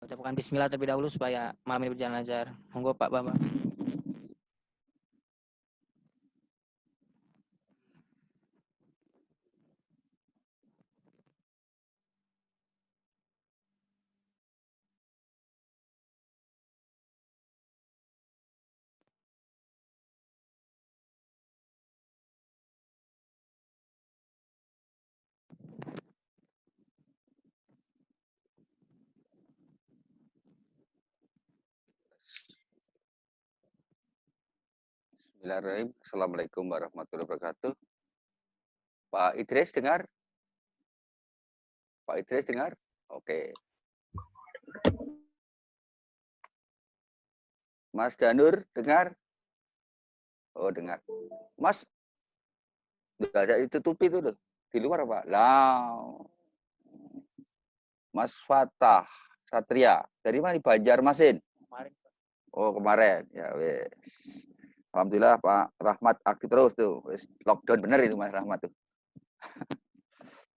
Ucapkan bismillah terlebih dahulu supaya malam ini berjalan lancar. Monggo Pak Bambang. Bismillahirrahmanirrahim. Assalamualaikum warahmatullahi wabarakatuh. Pak Idris dengar? Pak Idris dengar? Oke. Mas Danur dengar? Oh dengar. Mas, udah ditutupi itu loh. Di luar apa? Lah. Mas Fatah Satria. Dari mana? Di Banjarmasin? Kemarin. Oh kemarin. Ya wes. Alhamdulillah Pak Rahmat aktif terus tuh. Wes, lockdown bener itu Mas Rahmat tuh.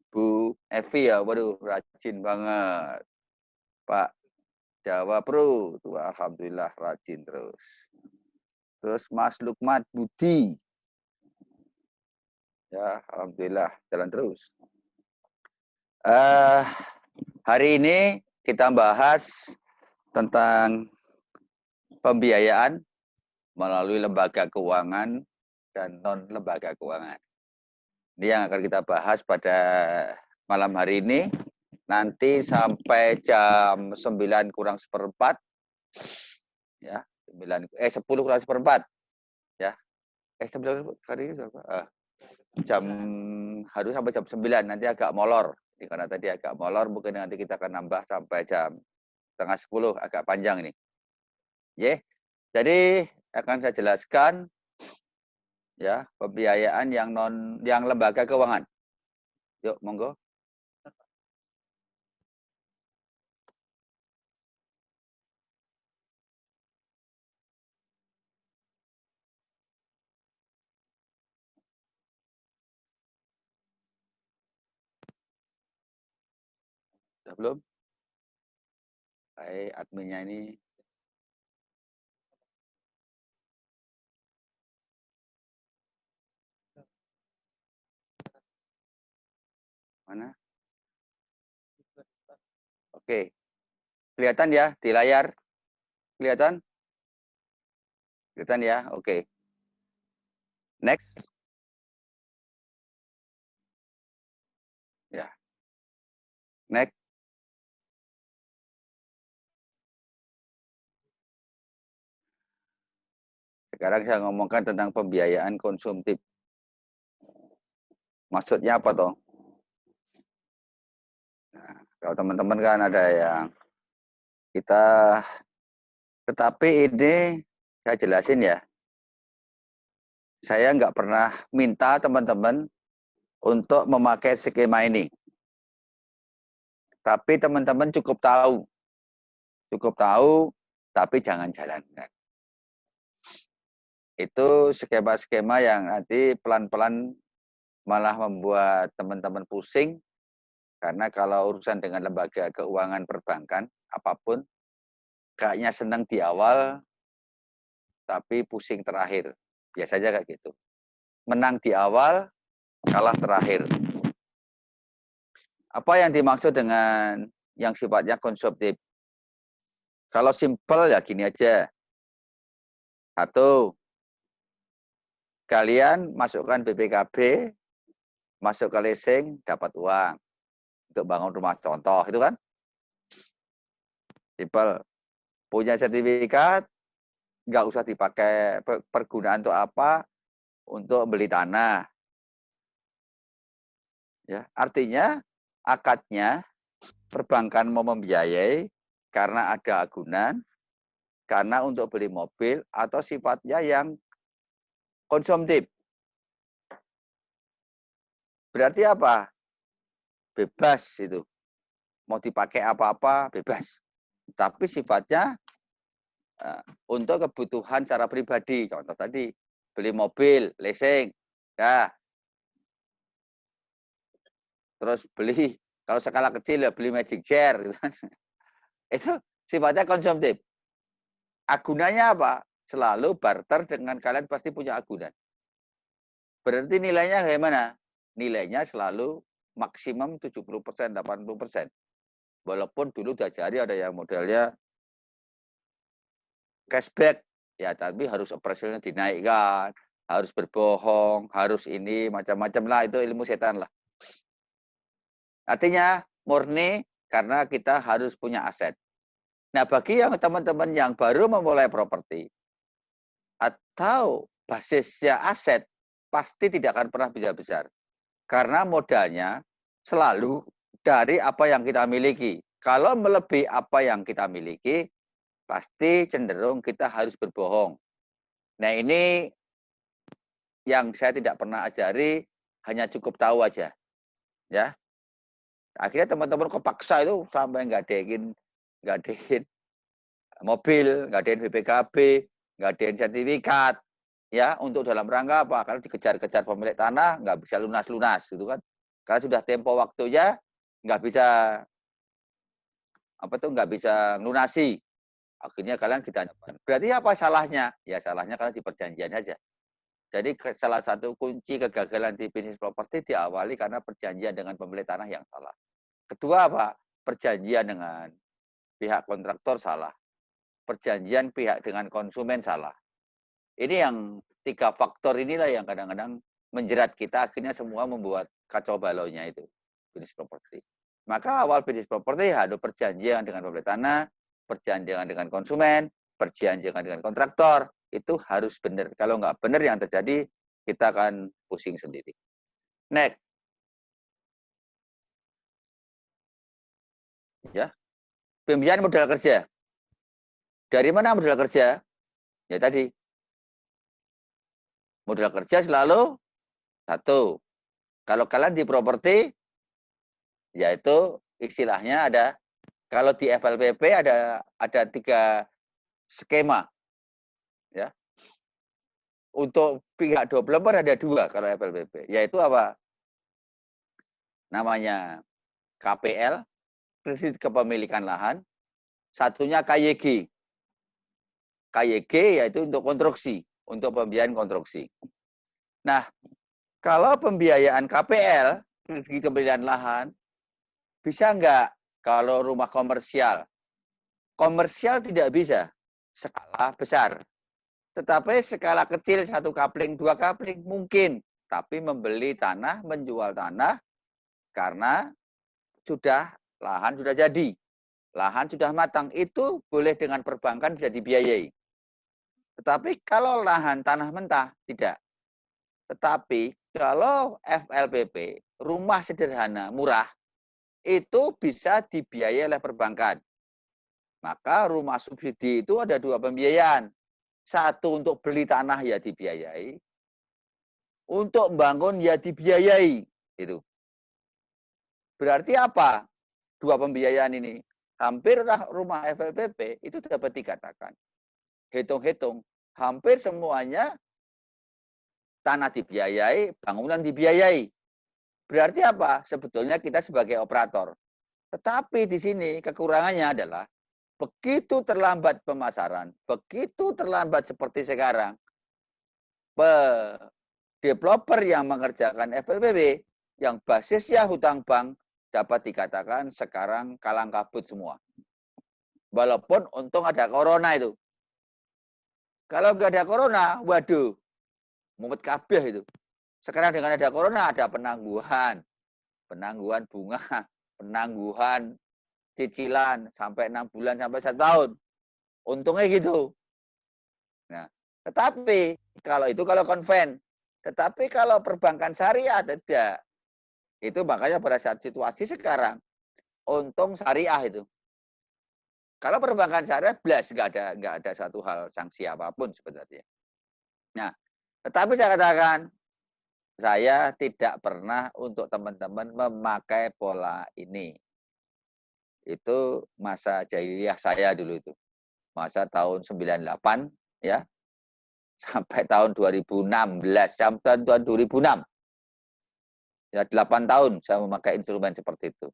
Bu Evi ya, waduh rajin banget. Pak Jawa Pro, tuh alhamdulillah rajin terus. Terus Mas Lukman Budi, ya alhamdulillah jalan terus. Hari ini kita bahas tentang pembiayaan melalui lembaga keuangan dan non lembaga keuangan. Ini yang akan kita bahas pada malam hari ini. Nanti sampai jam 9 kurang seperempat, ya 10 kurang seperempat, ya 9 hari ini berapa? Jam harus sampai jam 9, nanti agak molor. Karena tadi agak molor, mungkin nanti kita akan nambah sampai jam setengah 10, agak panjang ini. Jadi akan saya jelaskan ya pembiayaan yang lembaga keuangan. Yuk, monggo. Sudah belum? Baik, adminnya ini. Mana? Oke. Kelihatan ya di layar? Kelihatan? Kelihatan ya? Oke. Next. Ya. Next. Sekarang saya ngomongkan tentang pembiayaan konsumtif. Maksudnya apa toh? Nah, kalau teman-teman kan ada yang kita, tetapi ini saya jelasin ya. Saya nggak pernah minta teman-teman untuk memakai skema ini. Tapi teman-teman cukup tahu, tapi jangan jalankan. Itu skema-skema yang nanti pelan-pelan malah membuat teman-teman pusing, karena kalau urusan dengan lembaga keuangan perbankan, apapun, kayaknya senang di awal, tapi pusing terakhir. Biasanya kayak gitu. Menang di awal, kalah terakhir. Apa yang dimaksud dengan yang sifatnya konsumtif? Kalau simpel ya gini aja. Satu, kalian masukkan BPKB, masuk ke leasing, dapat uang untuk bangun rumah contoh, itu kan? Simpel. Punya sertifikat, nggak usah dipakai pergunaan untuk apa, untuk beli tanah. Ya, artinya akadnya perbankan mau membiayai karena ada agunan, karena untuk beli mobil, atau sifatnya yang konsumtif. Berarti apa? Bebas itu. Mau dipakai apa-apa, bebas. Tapi sifatnya untuk kebutuhan secara pribadi. Contoh tadi, beli mobil, leasing. Ya. Terus beli, kalau skala kecil ya beli magic chair. Gitu. Itu sifatnya konsumtif. Agunannya apa? Selalu barter dengan kalian pasti punya agunan. Berarti nilainya bagaimana? Nilainya selalu maksimum 70%, 80%. Walaupun dulu diajari ada yang modelnya cashback, ya tapi harus operasionalnya dinaikkan, harus berbohong, harus ini, macam-macam lah, itu ilmu setan lah. Artinya murni karena kita harus punya aset. Nah, bagi yang teman-teman yang baru memulai properti, atau basisnya aset, pasti tidak akan pernah bisa besar. Karena modalnya selalu dari apa yang kita miliki. Kalau melebihi apa yang kita miliki, pasti cenderung kita harus berbohong. Nah, ini yang saya tidak pernah ajari, hanya cukup tahu aja. Ya. Akhirnya teman-teman kepaksa itu sampai nggadein mobil, nggadein BPKB, nggadein sertifikat, ya, untuk dalam rangka apa? Kalau dikejar-kejar pemilik tanah, nggak bisa lunas-lunas, gitu kan. Karena sudah tempo waktunya, nggak bisa nggak bisa lunasi. Akhirnya kalian kita berarti apa salahnya? Ya salahnya karena di perjanjian aja. Jadi salah satu kunci kegagalan di bisnis properti diawali karena perjanjian dengan pemilik tanah yang salah. Kedua apa? Perjanjian dengan pihak kontraktor salah. Perjanjian pihak dengan konsumen salah. Ini yang 3 faktor inilah yang kadang-kadang menjerat kita, akhirnya semua membuat kacau balaunya itu bisnis properti. Maka awal bisnis properti harus perjanjian dengan pemilik tanah, perjanjian dengan konsumen, perjanjian dengan kontraktor, itu harus benar. Kalau nggak benar yang terjadi, kita akan pusing sendiri. Next. Ya. Pembiayaan modal kerja. Dari mana modal kerja? Ya tadi. Modal kerja selalu satu. Kalau kalian di properti, yaitu istilahnya ada, kalau di FLPP ada 3 skema. Ya. Untuk pihak developer ada 2 kalau FLPP, yaitu apa? Namanya KPL, kredit kepemilikan lahan, satunya KYG. KYG yaitu untuk konstruksi, untuk pembiayaan konstruksi. Nah, kalau pembiayaan KPL, kredit kepemilikan lahan, bisa nggak kalau rumah komersial? Komersial tidak bisa, skala besar. Tetapi skala kecil, 1 kapling, 2 kapling, mungkin. Tapi membeli tanah, menjual tanah, karena lahan sudah jadi. Lahan sudah matang, itu boleh dengan perbankan bisa dibiayai. Tetapi kalau lahan tanah mentah, tidak. Tetapi kalau FLPP, rumah sederhana, murah, itu bisa dibiayai oleh perbankan. Maka rumah subsidi itu ada 2 pembiayaan. Satu untuk beli tanah ya dibiayai, untuk membangun ya dibiayai. Itu. Berarti apa? 2 pembiayaan ini. Hampir rumah FLPP itu dapat dikatakan. Hitung-hitung, hampir semuanya tanah dibiayai, bangunan dibiayai. Berarti apa? Sebetulnya kita sebagai operator. Tetapi di sini kekurangannya adalah begitu terlambat pemasaran, begitu terlambat seperti sekarang, developer yang mengerjakan FLPP yang basisnya hutang bank dapat dikatakan sekarang kalang kabut semua. Walaupun untung ada corona itu. Kalau nggak ada corona, waduh, mumet kabeh itu. Sekarang dengan ada corona, ada penangguhan bunga, penangguhan cicilan sampai 6 bulan sampai 1 tahun. Untungnya gitu. Nah, tetapi kalau konven, tetapi kalau perbankan syariah tidak. Itu makanya pada saat situasi sekarang, untung syariah itu. Kalau perbankan syariah, nggak ada satu hal sanksi apapun sebenarnya. Nah, tetapi saya katakan, saya tidak pernah untuk teman-teman memakai pola ini. Itu masa jahiliyah saya dulu itu. Masa tahun 98 ya. Sampai tahun 2016, sampai tahun 2006. Ya 8 tahun saya memakai instrumen seperti itu.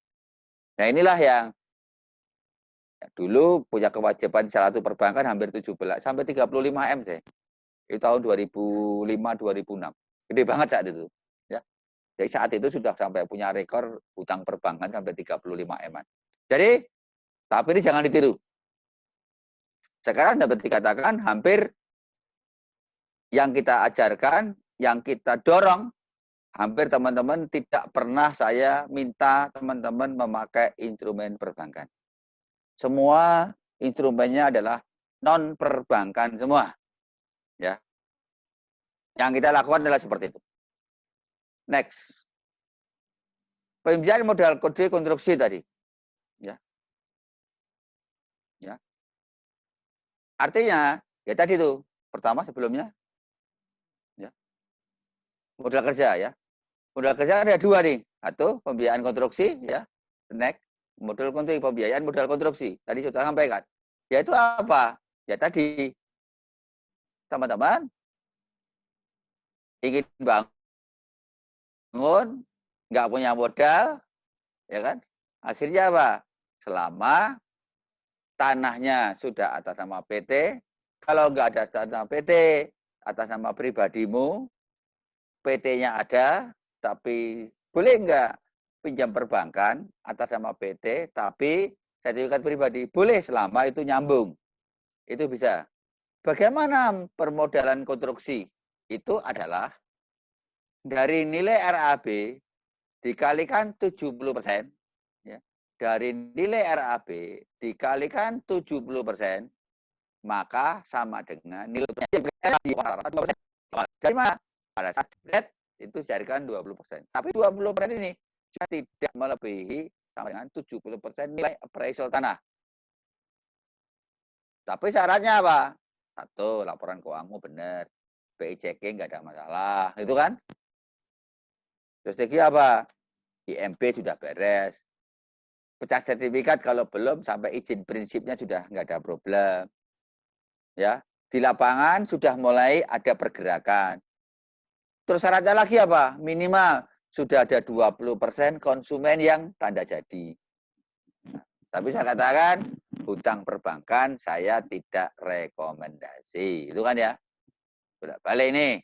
Nah, inilah yang Ya, dulu punya kewajiban salah satu perbankan hampir 17 sampai 35 M deh. Itu tahun 2005-2006. Gede banget saat itu. Ya. Jadi saat itu sudah sampai punya rekor hutang perbankan sampai 35 M-an. Jadi, tapi ini jangan ditiru. Sekarang dapat dikatakan hampir yang kita ajarkan, yang kita dorong, hampir teman-teman tidak pernah saya minta teman-teman memakai instrumen perbankan. Semua instrumennya adalah non perbankan semua, ya. Yang kita lakukan adalah seperti itu. Next, pembiayaan modal kode konstruksi tadi, ya, ya. Artinya, ya tadi itu pertama sebelumnya, ya, modal kerja, ya. Modal kerja ada dua nih, satu pembiayaan konstruksi, ya, next, modal konstruksi, pembiayaan modal konstruksi. Tadi sudah sampaikan. Yaitu apa? Ya tadi teman-teman ingin bangun, nggak punya modal, ya kan? Akhirnya apa? Selama tanahnya sudah atas nama PT, kalau nggak ada atas nama PT, atas nama pribadimu, PT-nya ada, tapi boleh nggak pinjam perbankan atas nama PT, tapi sertifikat pribadi? Boleh selama itu nyambung. Itu bisa. Bagaimana permodalan konstruksi? Itu adalah dari nilai RAB dikalikan 70%, ya. Dari nilai RAB dikalikan 70%, maka sama dengan nilai dari mana? Pada saat itu carikan 20%. Tapi 20% ini tidak melebihi sama dengan 70% nilai appraisal tanah. Tapi syaratnya apa? Satu, laporan keuanganmu benar. BI checking nggak ada masalah. Itu kan? Terus lagi apa? IMP sudah beres. Pecah sertifikat kalau belum sampai izin prinsipnya sudah nggak ada problem. Ya, di lapangan sudah mulai ada pergerakan. Terus syaratnya lagi apa? Minimal sudah ada 20% konsumen yang tanda jadi. Nah, tapi saya katakan hutang perbankan saya tidak rekomendasi. Itu kan ya. Balik ini.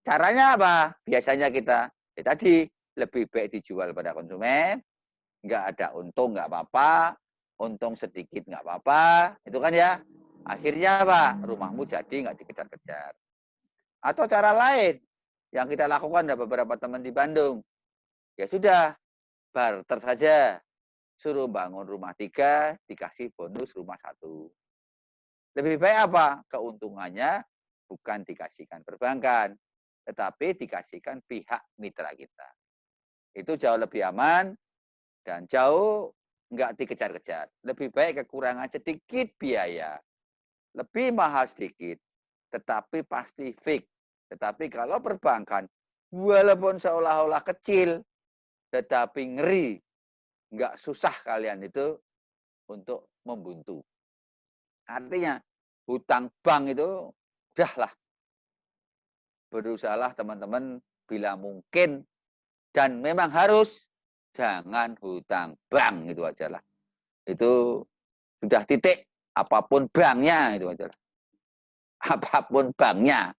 Caranya apa? Biasanya kita tadi lebih baik dijual pada konsumen, nggak ada untung nggak apa-apa, untung sedikit nggak apa-apa, itu kan ya. Akhirnya apa? Rumahmu jadi nggak dikejar-kejar. Atau cara lain yang kita lakukan ada beberapa teman di Bandung. Ya sudah, barter saja. Suruh bangun rumah 3, dikasih bonus rumah 1. Lebih baik apa? Keuntungannya bukan dikasihkan perbankan, tetapi dikasihkan pihak mitra kita. Itu jauh lebih aman dan jauh nggak dikejar-kejar. Lebih baik kekurangan sedikit biaya, lebih mahal sedikit, tetapi pasti fix. Tetapi kalau perbankan, walaupun seolah-olah kecil, tetapi ngeri, nggak susah kalian itu untuk membuntu. Artinya, hutang bank itu, udahlah, berusahalah teman-teman bila mungkin, dan memang harus, jangan hutang bank, itu aja lah. Itu sudah titik, apapun banknya, itu aja lah. Apapun banknya,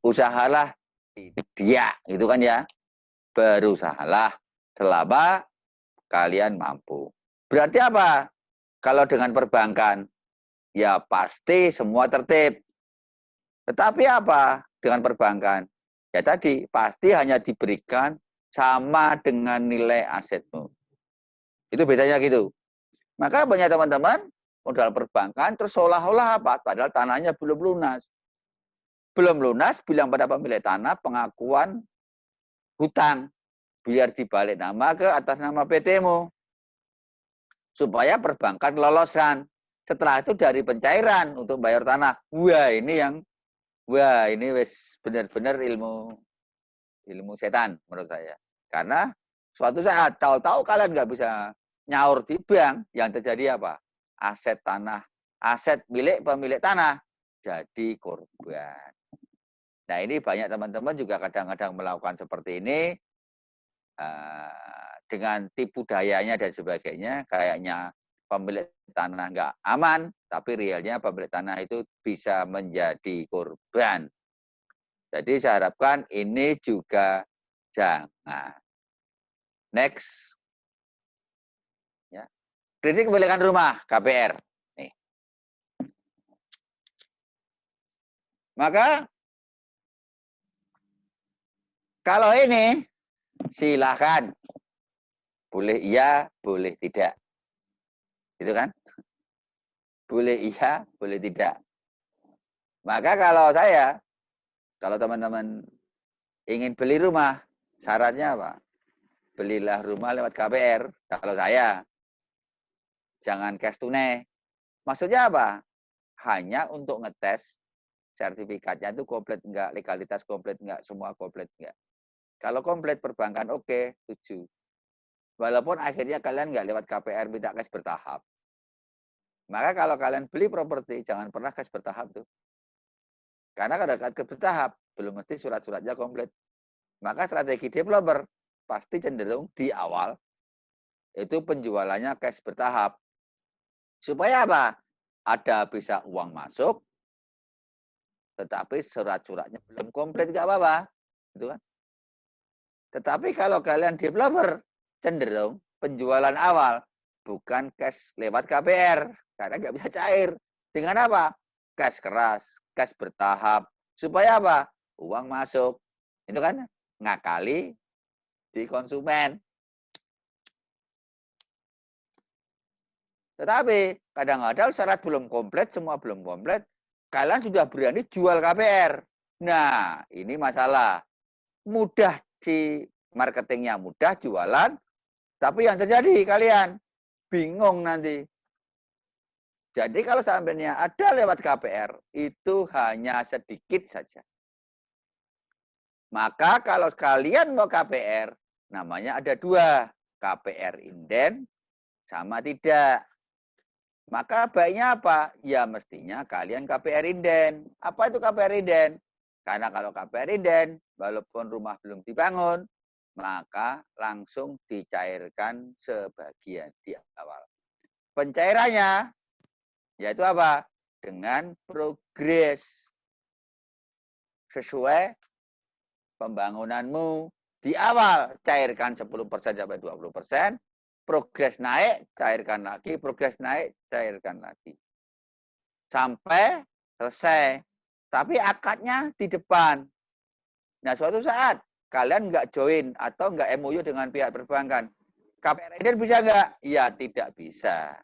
usahalah dia, gitu kan ya. Berusahalah selama kalian mampu. Berarti apa? Kalau dengan perbankan, ya pasti semua tertib. Tetapi apa dengan perbankan? Ya tadi, pasti hanya diberikan sama dengan nilai asetmu. Itu bedanya gitu. Maka banyak teman-teman modal perbankan terus seolah-olah apa? Padahal tanahnya belum lunas. Belum lunas, bilang pada pemilik tanah pengakuan hutang. Biar dibalik nama ke atas nama PT-mu. Supaya perbankan loloskan. Setelah itu dari pencairan untuk bayar tanah. Wah ini wis benar-benar ilmu setan menurut saya. Karena suatu saat tahu-tahu kalian nggak bisa nyaur di bank, yang terjadi apa? Aset tanah, aset milik pemilik tanah jadi korban. Nah ini banyak teman-teman juga kadang-kadang melakukan seperti ini dengan tipu dayanya dan sebagainya, kayaknya pemilik tanah nggak aman, tapi realnya pemilik tanah itu bisa menjadi korban. Jadi saya harapkan ini juga jangan. Next. Ya. Kredit kepemilikan rumah, KPR. Nih. Maka kalau ini silahkan. Boleh iya, boleh tidak. Gitu kan? Boleh iya, boleh tidak. Maka kalau saya, kalau teman-teman ingin beli rumah, syaratnya apa? Belilah rumah lewat KPR. Kalau saya, jangan cash tunai. Maksudnya apa? Hanya untuk ngetes sertifikatnya itu komplit enggak, legalitas komplit enggak, semua komplit enggak. Kalau komplit perbankan oke, setuju. Walaupun akhirnya kalian nggak lewat KPR, minta cash bertahap. Maka kalau kalian beli properti, jangan pernah cash bertahap tuh. Karena kalau cash bertahap, belum mesti surat-suratnya komplit. Maka strategi developer pasti cenderung di awal itu penjualannya cash bertahap. Supaya apa? Ada bisa uang masuk, tetapi surat-suratnya belum komplit, nggak apa-apa. Gitu kan? Tetapi kalau kalian developer, cenderung penjualan awal, bukan cash lewat KPR. Karena nggak bisa cair. Dengan apa? Cash keras, cash bertahap. Supaya apa? Uang masuk. Itu kan ngakali di konsumen. Tetapi kadang-kadang syarat belum komplit, semua belum komplit, kalian sudah berani jual KPR. Nah, ini masalah. Mudah di marketingnya, mudah jualan, tapi yang terjadi kalian bingung nanti. Jadi kalau seandainya ada lewat KPR, itu hanya sedikit saja. Maka kalau kalian mau KPR, namanya ada dua. KPR inden sama tidak. Maka baiknya apa? Ya mestinya kalian KPR inden. Apa itu KPR inden? Karena kalau KPR inden, walaupun rumah belum dibangun, maka langsung dicairkan sebagian di awal. Pencairannya, yaitu apa? Dengan progres. Sesuai pembangunanmu di awal, cairkan 10% sampai 20%, progres naik, cairkan lagi, progres naik, cairkan lagi. Sampai selesai. Tapi akadnya di depan. Nah, suatu saat kalian nggak join atau nggak MOU dengan pihak perbankan, KPR ini bisa nggak? Ya, tidak bisa.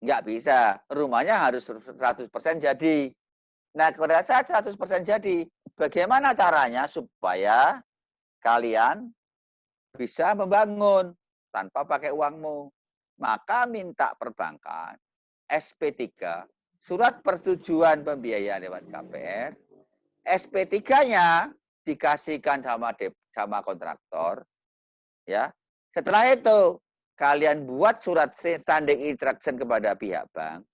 Nggak bisa. Rumahnya harus 100% jadi. Nah, pada saat 100% jadi, bagaimana caranya supaya kalian bisa membangun tanpa pakai uangmu? Maka minta perbankan SP3, surat persetujuan pembiayaan lewat KPR. SP3-nya dikasihkan sama kontraktor, ya. Setelah itu kalian buat surat standing instruction kepada pihak bank.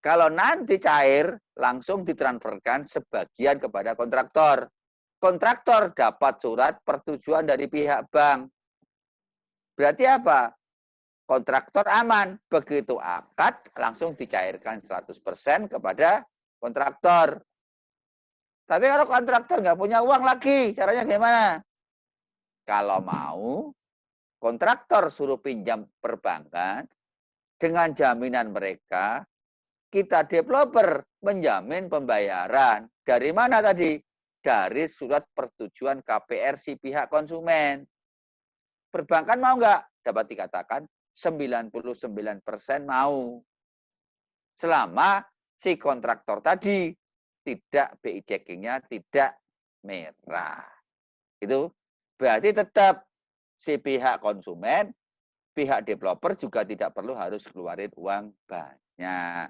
Kalau nanti cair, langsung ditransferkan sebagian kepada kontraktor. Kontraktor dapat surat persetujuan dari pihak bank. Berarti apa? Kontraktor aman. Begitu akad, langsung dicairkan 100% kepada kontraktor. Tapi kalau kontraktor nggak punya uang lagi, caranya gimana? Kalau mau, kontraktor suruh pinjam perbankan, dengan jaminan mereka, kita developer menjamin pembayaran. Dari mana tadi? Dari surat persetujuan KPR si pihak konsumen. Perbankan mau nggak? Dapat dikatakan 99% mau. Selama si kontraktor tadi tidak BI checkingnya tidak merah. Itu berarti tetap si pihak konsumen, pihak developer juga tidak perlu harus keluarin uang banyak.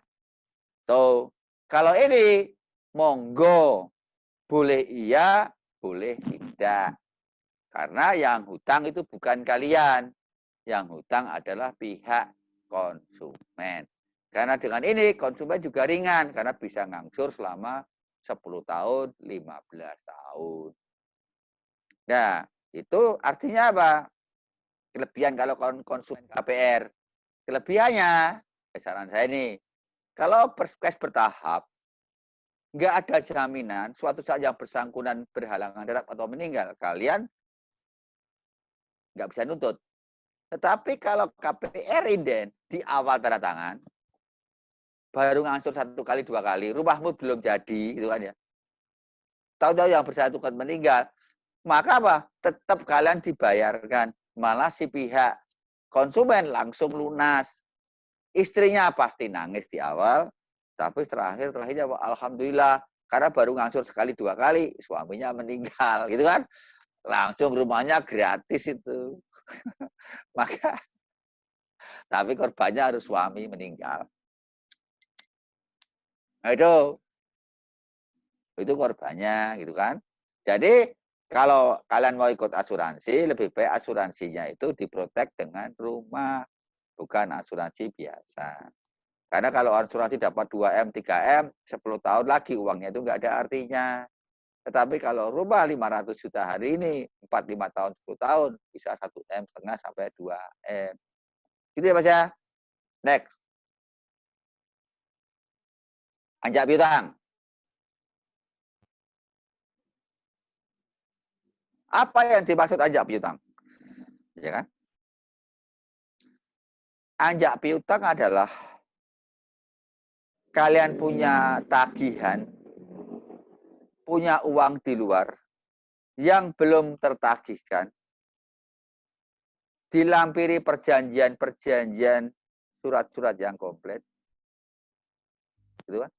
Tuh, kalau ini monggo, boleh iya, boleh tidak. Karena yang hutang itu bukan kalian. Yang hutang adalah pihak konsumen. Karena dengan ini konsumen juga ringan karena bisa ngangsur selama 10 tahun, 15 tahun. Nah, itu artinya apa? Kelebihan kalau konsumen KPR. Kelebihannya, saran saya ini, kalau cash bertahap, nggak ada jaminan suatu saat yang bersangkutan berhalangan tetap atau meninggal, kalian nggak bisa nuntut. Tetapi kalau KPR inden di awal tanda tangan, baru ngangsur 1 kali 2 kali, rumahmu belum jadi, gitu kan ya. Tahu-tahu yang bersangkutan meninggal, maka apa? Tetap kalian dibayarkan. Malah si pihak konsumen langsung lunas. Istrinya pasti nangis di awal, tapi terakhirnya alhamdulillah karena baru ngangsur sekali 2 kali, suaminya meninggal, gitu kan? Langsung rumahnya gratis itu. Maka tapi korbannya harus suami meninggal. Nah, itu korbannya gitu kan. Jadi kalau kalian mau ikut asuransi, lebih baik asuransinya itu diprotek dengan rumah, bukan asuransi biasa. Karena kalau asuransi dapat 2M, 3M, 10 tahun lagi uangnya itu nggak ada artinya. Tetapi kalau rumah 500 juta hari ini, 4, 5 tahun, 10 tahun, bisa 1M setengah sampai 2M. Gitu ya Mas ya. Next. Anjak piutang. Apa yang dimaksud anjak piutang? Ya kan? Anjak piutang adalah kalian punya tagihan, punya uang di luar yang belum tertagihkan, dilampiri perjanjian-perjanjian, surat-surat yang komplit, gitu kan?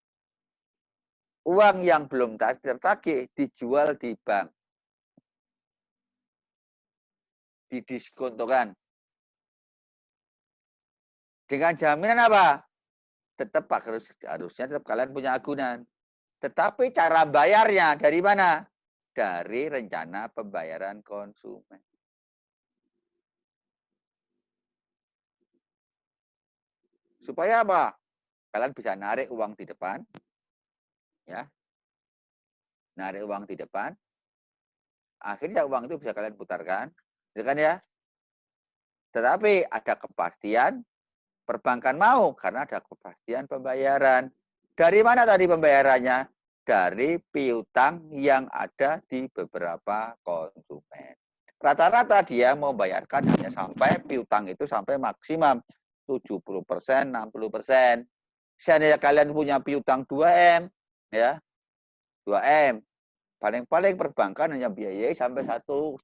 Uang yang belum tertagih dijual di bank, didiskontokan. Dengan jaminan apa? Tetap harusnya tetap kalian punya agunan. Tetapi cara bayarnya dari mana? Dari rencana pembayaran konsumen. Supaya apa? Kalian bisa narik uang di depan, ya, narik uang di depan, akhirnya uang itu bisa kalian putarkan, ya kan ya? Tetapi ada kepastian, perbankan mau karena ada kepastian pembayaran. Dari mana tadi pembayarannya? Dari piutang yang ada di beberapa konsumen. Rata-rata dia mau bayarkan hanya sampai piutang itu sampai maksimum 70%, 60%. Seandainya kalian punya piutang 2M, ya, 2M, paling-paling perbankan hanya biayai sampai 1,2,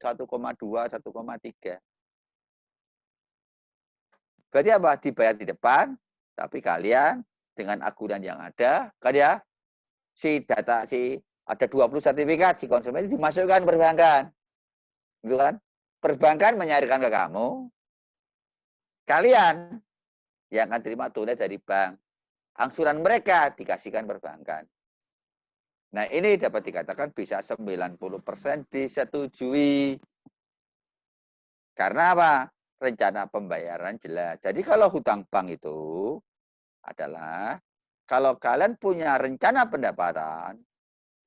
1,3. Berarti apa? Dibayar di depan, tapi kalian dengan agunan yang ada, kan ya, si ada 20 sertifikat, si konsumen itu dimasukkan perbankan. Gitu kan? Perbankan menyairkan ke kamu, kalian yang akan terima tunai dari bank. Angsuran mereka dikasihkan perbankan. Nah, ini dapat dikatakan bisa 90% disetujui. Karena apa? Rencana pembayaran jelas. Jadi kalau hutang bank itu adalah kalau kalian punya rencana pendapatan,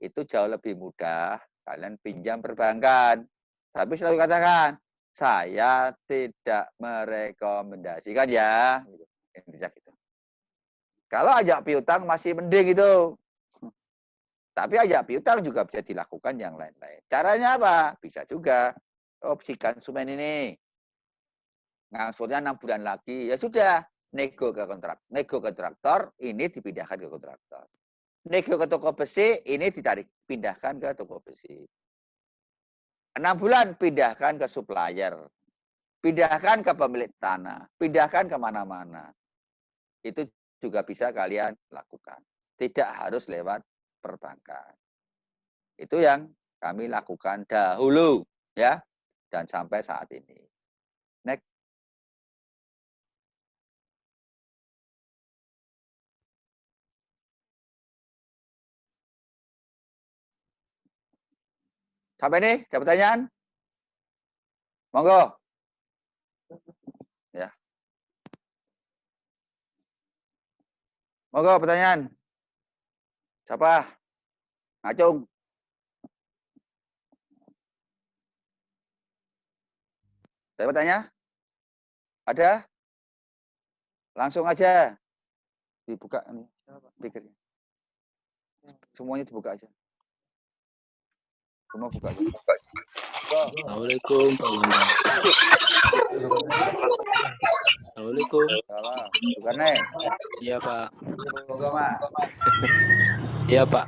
itu jauh lebih mudah kalian pinjam perbankan. Tapi selalu katakan, saya tidak merekomendasikan ya. Intinya gitu. Kalau ajak piutang masih mending itu. Tapi ajak piutang juga bisa dilakukan yang lain-lain. Caranya apa? Bisa juga. Opsi konsumen ini. Ngangsurnya 6 bulan lagi. Ya sudah. Nego ke kontraktor, ini dipindahkan ke kontraktor. Nego ke toko besi, ini pindahkan ke toko besi. 6 bulan, pindahkan ke supplier. Pindahkan ke pemilik tanah. Pindahkan kemana-mana. Itu juga bisa kalian lakukan. Tidak harus lewat perbankan. Itu yang kami lakukan dahulu, ya, dan sampai saat ini. Next. Sampai nih, ada pertanyaan? Monggo. Ya. Monggo pertanyaan. Siapa? Ngacung. Saya bertanya? Ada? Langsung aja dibuka speakernya. Semuanya dibuka aja. Semua buka aja. Assalamualaikum Pak Bunda. Assalamualaikum. Salah. Bukan nih. Iya Pak. Bukan Mas. Iya Pak.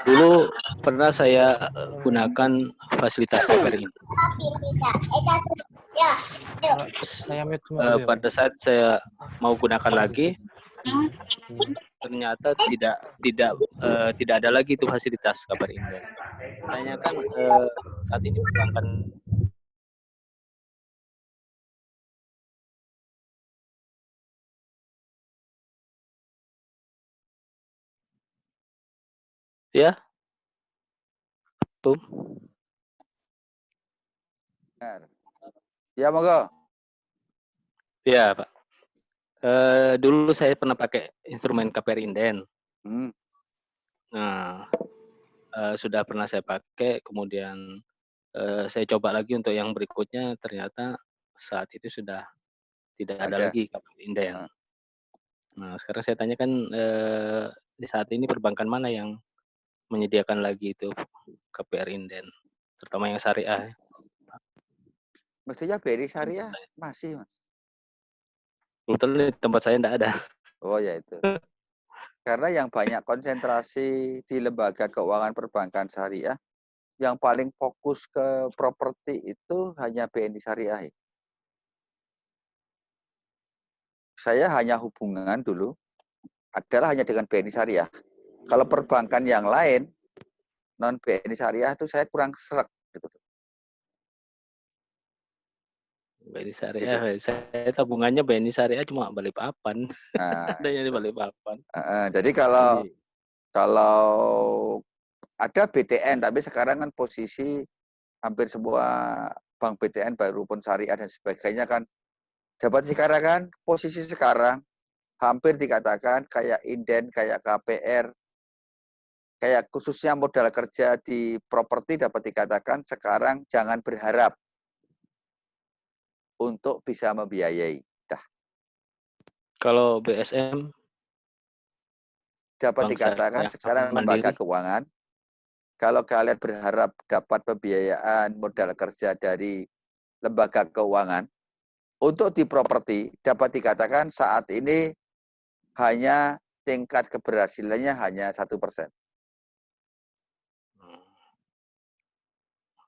Dulu pernah saya gunakan fasilitas KPR ini. Pada saat saya mau gunakan lagi, ternyata tidak ada lagi itu fasilitas KPR ini. Tanyakan saat ini perbankan ya, tuh. Ya, monggo. Ya Pak. Dulu saya pernah pakai instrumen KPR Inden. Nah, sudah pernah saya pakai, kemudian saya coba lagi untuk yang berikutnya, ternyata saat itu sudah tidak ada lagi KPR Inden. Nah, sekarang saya tanyakan di saat ini perbankan mana yang menyediakan lagi itu KPR Inden, terutama yang syariah. Mestinya BRI Syariah masih, Mas. Kebetulan di tempat saya tidak ada. Oh ya itu. Karena yang banyak konsentrasi di lembaga keuangan perbankan syariah, yang paling fokus ke properti itu hanya BNI Syariah. Saya hanya hubungan dulu adalah hanya dengan BNI Syariah. Kalau perbankan yang lain, non BNI Syariah itu saya kurang sreg gitu. BNI Syariah, gitu. Saya tabungannya BNI Syariah cuma Balikpapan. Nah, adanya di Balikpapan. Jadi kalau ada BTN, tapi sekarang kan posisi hampir semua bank BTN baru pun syariah dan sebagainya kan dapat sekarang kan posisi sekarang hampir dikatakan kayak Inden, kayak KPR, kayak khususnya modal kerja di properti dapat dikatakan sekarang jangan berharap untuk bisa membiayai. Kalau BSM dapat dikatakan sekarang lembaga keuangan, kalau kalian berharap dapat pembiayaan modal kerja dari lembaga keuangan untuk di properti, dapat dikatakan saat ini hanya tingkat keberhasilannya hanya 1%.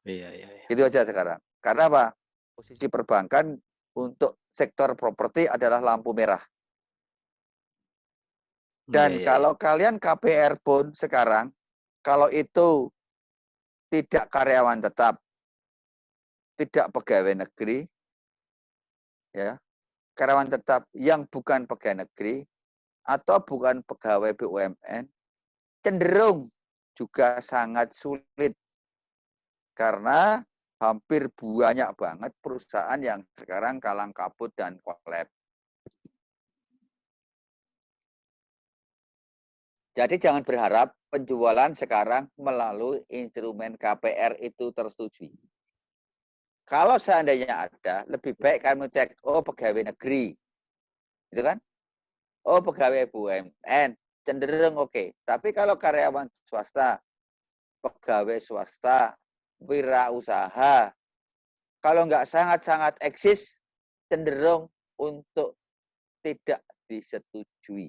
Iya. Itu aja sekarang. Karena apa? Posisi perbankan untuk sektor properti adalah lampu merah. Dan kalau kalian KPR pun sekarang, kalau itu tidak karyawan tetap, tidak pegawai negeri, ya, karyawan tetap yang bukan pegawai negeri atau bukan pegawai BUMN, cenderung juga sangat sulit karena hampir banyak banget perusahaan yang sekarang kalang kabut dan kolab. Jadi jangan berharap penjualan sekarang melalui instrumen KPR itu tersetujui. Kalau seandainya ada, lebih baik kamu cek, oh pegawai negeri. Gitu kan? Oh pegawai BUMN, cenderung oke. Tapi kalau karyawan swasta, pegawai swasta, wirausaha, kalau nggak sangat-sangat eksis, cenderung untuk tidak disetujui.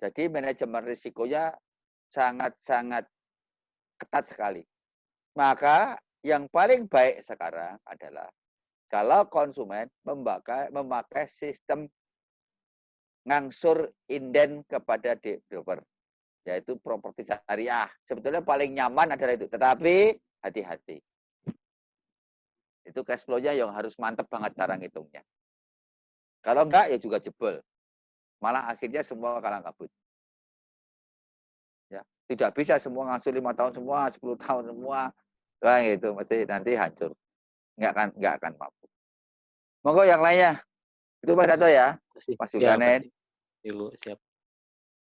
Jadi manajemen risikonya sangat-sangat ketat sekali. Maka yang paling baik sekarang adalah kalau konsumen memakai sistem ngangsur inden kepada developer, yaitu properti syariah. Sebetulnya paling nyaman adalah itu. Tetapi hati-hati. Itu cash flow-nya yang harus mantep banget cara ngitungnya. Kalau enggak ya juga jebol. Malah akhirnya semua kalang kabut. Ya, tidak bisa semua ngangsur 5 tahun semua, 10 tahun semua. Wah, itu mesti nanti hancur. Enggak akan mampu. Monggo yang lainnya. Itu Mas Dato ya. Mas Zulkarnain. Ibu, siap.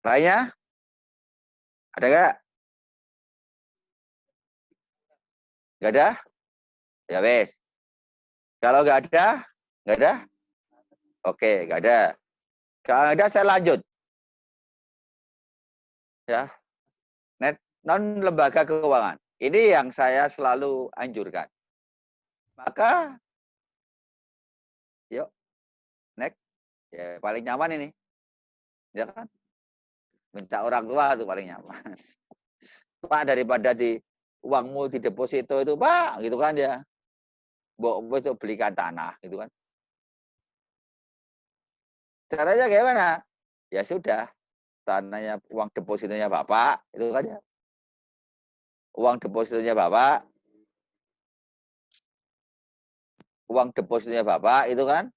Lainnya? Ada enggak? Enggak ada? Ya wes. Kalau enggak ada? Oke, nggak ada. Kalau ada saya lanjut. Ya, non lembaga keuangan. Ini yang saya selalu anjurkan. Maka, yuk, next. Ya, paling nyaman ini. Ya kan? Minta orang tua itu paling nyaman. Pak, daripada di uangmu di deposito itu, Pak, gitu kan ya. Mbok itu belikan tanah, gitu kan. Caranya gimana? Ya sudah, tanahnya, uang depositonya Bapak, itu kan ya. Uang depositonya Bapak, itu kan,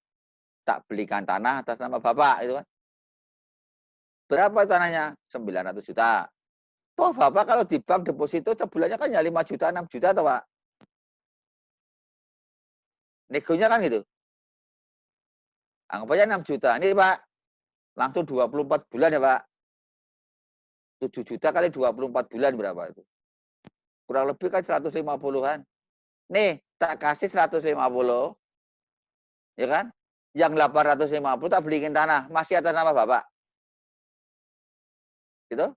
tak belikan tanah atas nama Bapak, itu kan. Berapa tanahnya? 900 juta. Toh Bapak kalau di bank deposito sebulannya kan ya 5 juta, 6 juta toh Pak. Negonya kan gitu. Anggap aja 6 juta. Ini Pak, langsung 24 bulan ya Pak. 7 juta kali 24 bulan berapa itu? Kurang lebih kan 150-an. Nih, tak kasih 150, ya kan? Yang 850 tak beliin tanah, masih atas nama Bapak. Gitu?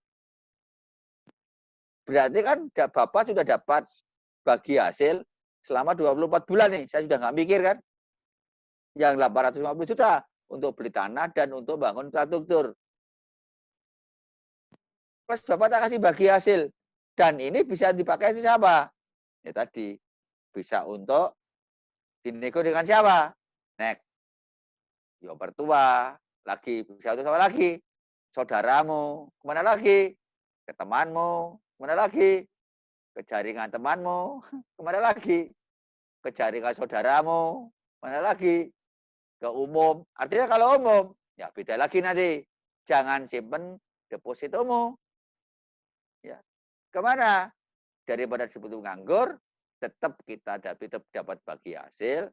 Berarti kan Bapak sudah dapat bagi hasil selama 24 bulan nih. Saya sudah nggak mikir kan? Yang 850 juta untuk beli tanah dan untuk bangun infrastruktur. Plus Bapak tak kasih bagi hasil. Dan ini bisa dipakai siapa? Ya tadi, bisa untuk dinego dengan siapa? Next. Ya mertua, lagi bisa untuk siapa lagi? Saudaramu, kemana lagi? Ke temanmu, kemana lagi? Ke jaringan temanmu, kemana lagi? Ke jaringan saudaramu, kemana lagi? Ke umum. Artinya kalau umum, ya beda lagi nanti. Jangan simpen depositomu. Ya. Kemana? Daripada disebut nganggur, tetap kita dapat bagi hasil.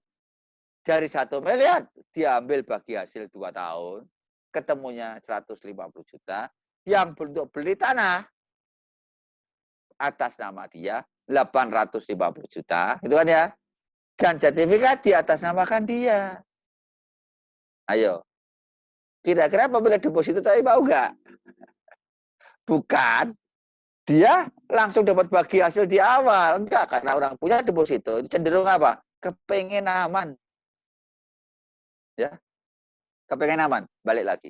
Dari 1 miliar, diambil bagi hasil 2 tahun, ketemunya 150 juta, yang untuk beli tanah atas nama dia 850 juta, gitu kan ya. Dan sertifikat di atas namakan dia. Ayo. Kira-kira apabila deposito tadi mau enggak? Bukan. Dia langsung dapat bagi hasil di awal. Enggak, karena orang punya deposito itu cenderung apa? Kepengen aman. Ya. Kepengen aman. Balik lagi.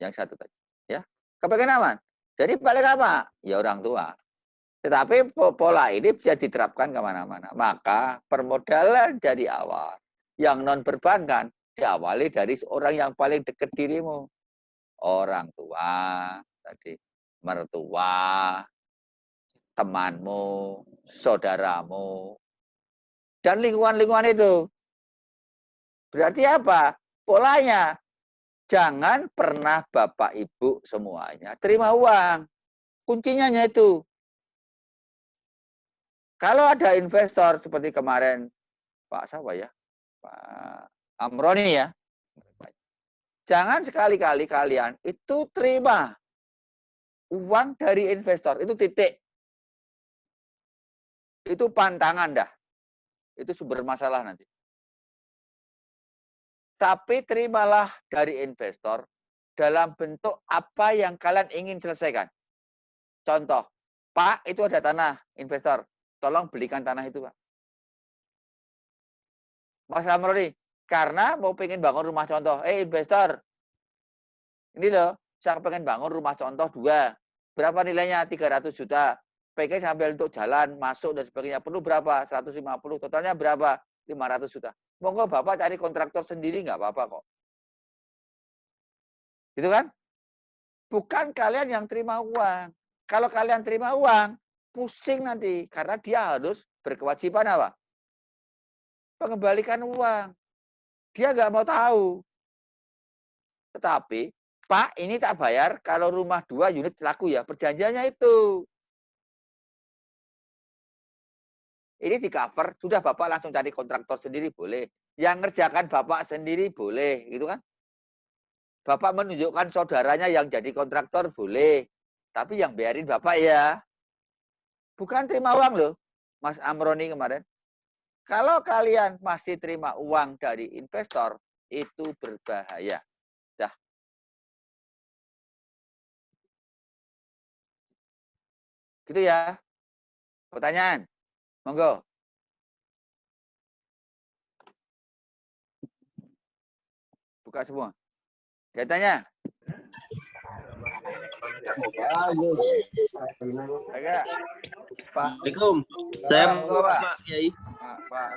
Yang satu tadi. Ya. Kepengen aman. Jadi balik apa? Ya orang tua. Tetapi pola ini bisa diterapkan kemana-mana. Maka permodalan dari awal yang non perbankan diawali dari orang yang paling dekat dirimu. Orang tua, tadi mertua, temanmu, saudaramu, dan lingkungan-lingkungan itu. Berarti apa? Polanya, jangan pernah Bapak Ibu semuanya terima uang. Kuncinya itu. Kalau ada investor seperti kemarin Pak siapa ya? Pak Amroni ya. Jangan sekali-kali kalian itu terima uang dari investor. Itu titik. Itu pantangan dah. Itu sumber masalah nanti. Tapi terimalah dari investor dalam bentuk apa yang kalian ingin selesaikan. Contoh, Pak, itu ada tanah investor. Tolong belikan tanah itu, Pak. Mas Amroni, karena mau pengen bangun rumah contoh. Investor, ini loh, saya pengen bangun rumah contoh 2. Berapa nilainya? 300 juta. Pengen sambil untuk jalan, masuk, dan sebagainya. Perlu berapa? 150. Totalnya berapa? 500 juta. Monggo Bapak cari kontraktor sendiri, nggak apa-apa kok. Gitu kan? Bukan kalian yang terima uang. Kalau kalian terima uang, pusing nanti. Karena dia harus berkewajiban apa? Mengembalikan uang. Dia nggak mau tahu. Tetapi, Pak, ini tak bayar kalau rumah 2 unit laku ya. Perjanjiannya itu. Ini di cover, sudah Bapak langsung cari kontraktor sendiri boleh. Yang ngerjakan Bapak sendiri boleh, gitu kan? Bapak menunjukkan saudaranya yang jadi kontraktor boleh. Tapi yang bayarin Bapak ya. Bukan terima uang loh, Mas Amroni kemarin. Kalau kalian masih terima uang dari investor, itu berbahaya. Dah. Gitu ya. Pertanyaan. Monggo. Buka semua. Kaitannya. Bagus. Agak. Pak. Assalamualaikum. Saya Monggo, Pak. Pak Kiai. Pak.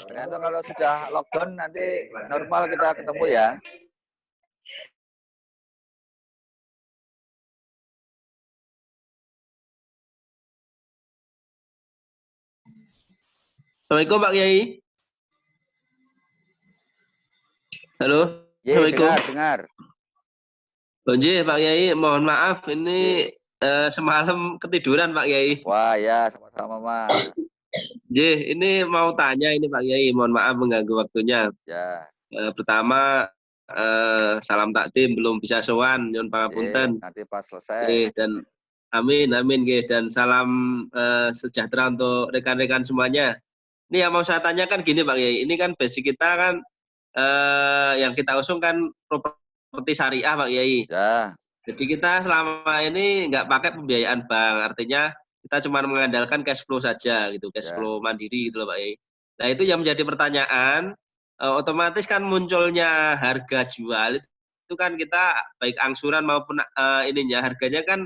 Ternyata kalau sudah lockdown nanti normal kita ketemu ya. Assalamualaikum Pak Kiai. Halo. Ye, Assalamualaikum. dengar. Bonje Pak Kiai, mohon maaf ini semalam ketiduran Pak Kiai. Wah ya, sama-sama Mas. Ini mau tanya ini Pak Kiai, mohon maaf mengganggu waktunya. Ya. Pertama salam takdim belum bisa sowan, nyuwun pangapunten. Nanti pas selesai. Dan amin dan salam sejahtera untuk rekan-rekan semuanya. Ini yang mau saya tanyakan gini Pak Kiai, ini kan basic kita kan yang kita usung kan properti syariah Pak Kiai. Ya. Jadi kita selama ini nggak pakai pembiayaan bank, artinya kita cuma mengandalkan cash flow saja gitu, cash flow mandiri gitu loh Pak Kiai. Nah itu yang menjadi pertanyaan, otomatis kan munculnya harga jual itu kan kita baik angsuran maupun harganya kan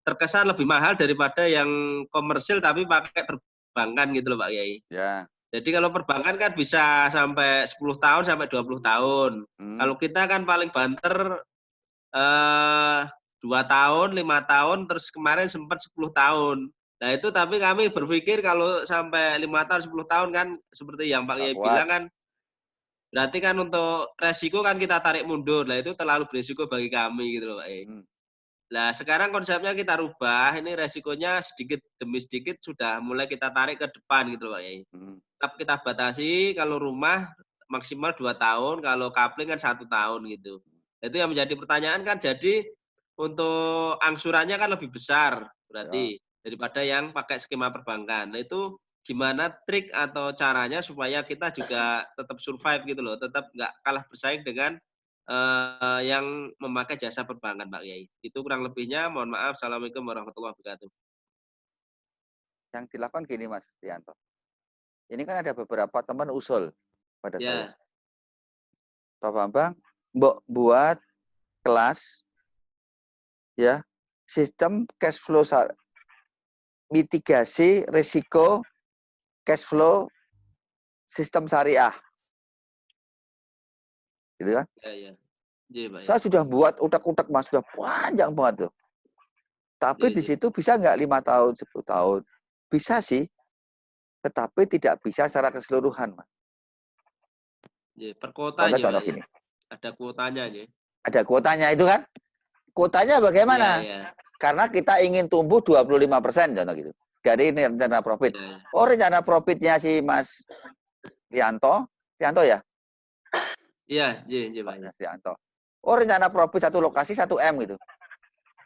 terkesan lebih mahal daripada yang komersil tapi pakai perbankan gitu loh Pak Kiai. Ya. Jadi kalau perbankan kan bisa sampai 10 tahun sampai 20 tahun. Kalau kita kan paling banter 2 tahun, 5 tahun, terus kemarin sempat 10 tahun. Nah itu tapi kami berpikir kalau sampai 5 tahun, 10 tahun kan seperti yang Pak Kiai bilang kan, berarti kan untuk resiko kan kita tarik mundur. Nah itu terlalu berisiko bagi kami gitu loh Pak Kiai. Nah sekarang konsepnya kita rubah, ini resikonya sedikit demi sedikit sudah mulai kita tarik ke depan gitu loh Pak Kiai. Tetap kita batasi kalau rumah maksimal 2 tahun, kalau kapling kan 1 tahun gitu. Itu yang menjadi pertanyaan kan, jadi untuk angsurannya kan lebih besar berarti daripada yang pakai skema perbankan. Nah itu gimana trik atau caranya supaya kita juga tetap survive gitu loh, tetap nggak kalah bersaing dengan yang memakai jasa perbankan Pak Kiai. Itu kurang lebihnya, mohon maaf. Assalamualaikum warahmatullahi wabarakatuh. Yang dilakukan gini Mas Rianto. Ini kan ada beberapa teman usul pada saya. Pak Bambang, buat kelas ya sistem cash flow mitigasi risiko cash flow sistem syariah, gitu kan? Saya sudah buat utak-utak Mas, sudah panjang banget tuh. Tapi di situ bisa nggak 5 tahun, 10 tahun? Bisa sih, tetapi tidak bisa secara keseluruhan Mas. Per kota contoh gini. Ada kuotanya ya. Ada kuotanya itu kan? Kuotanya bagaimana? Karena kita ingin tumbuh 25% contoh gitu. Dari rencana profit. Oh, rencana profitnya si Mas Rianto ya? Iya, Pak. Rianto. Oh, rencana profit satu lokasi 1 M gitu.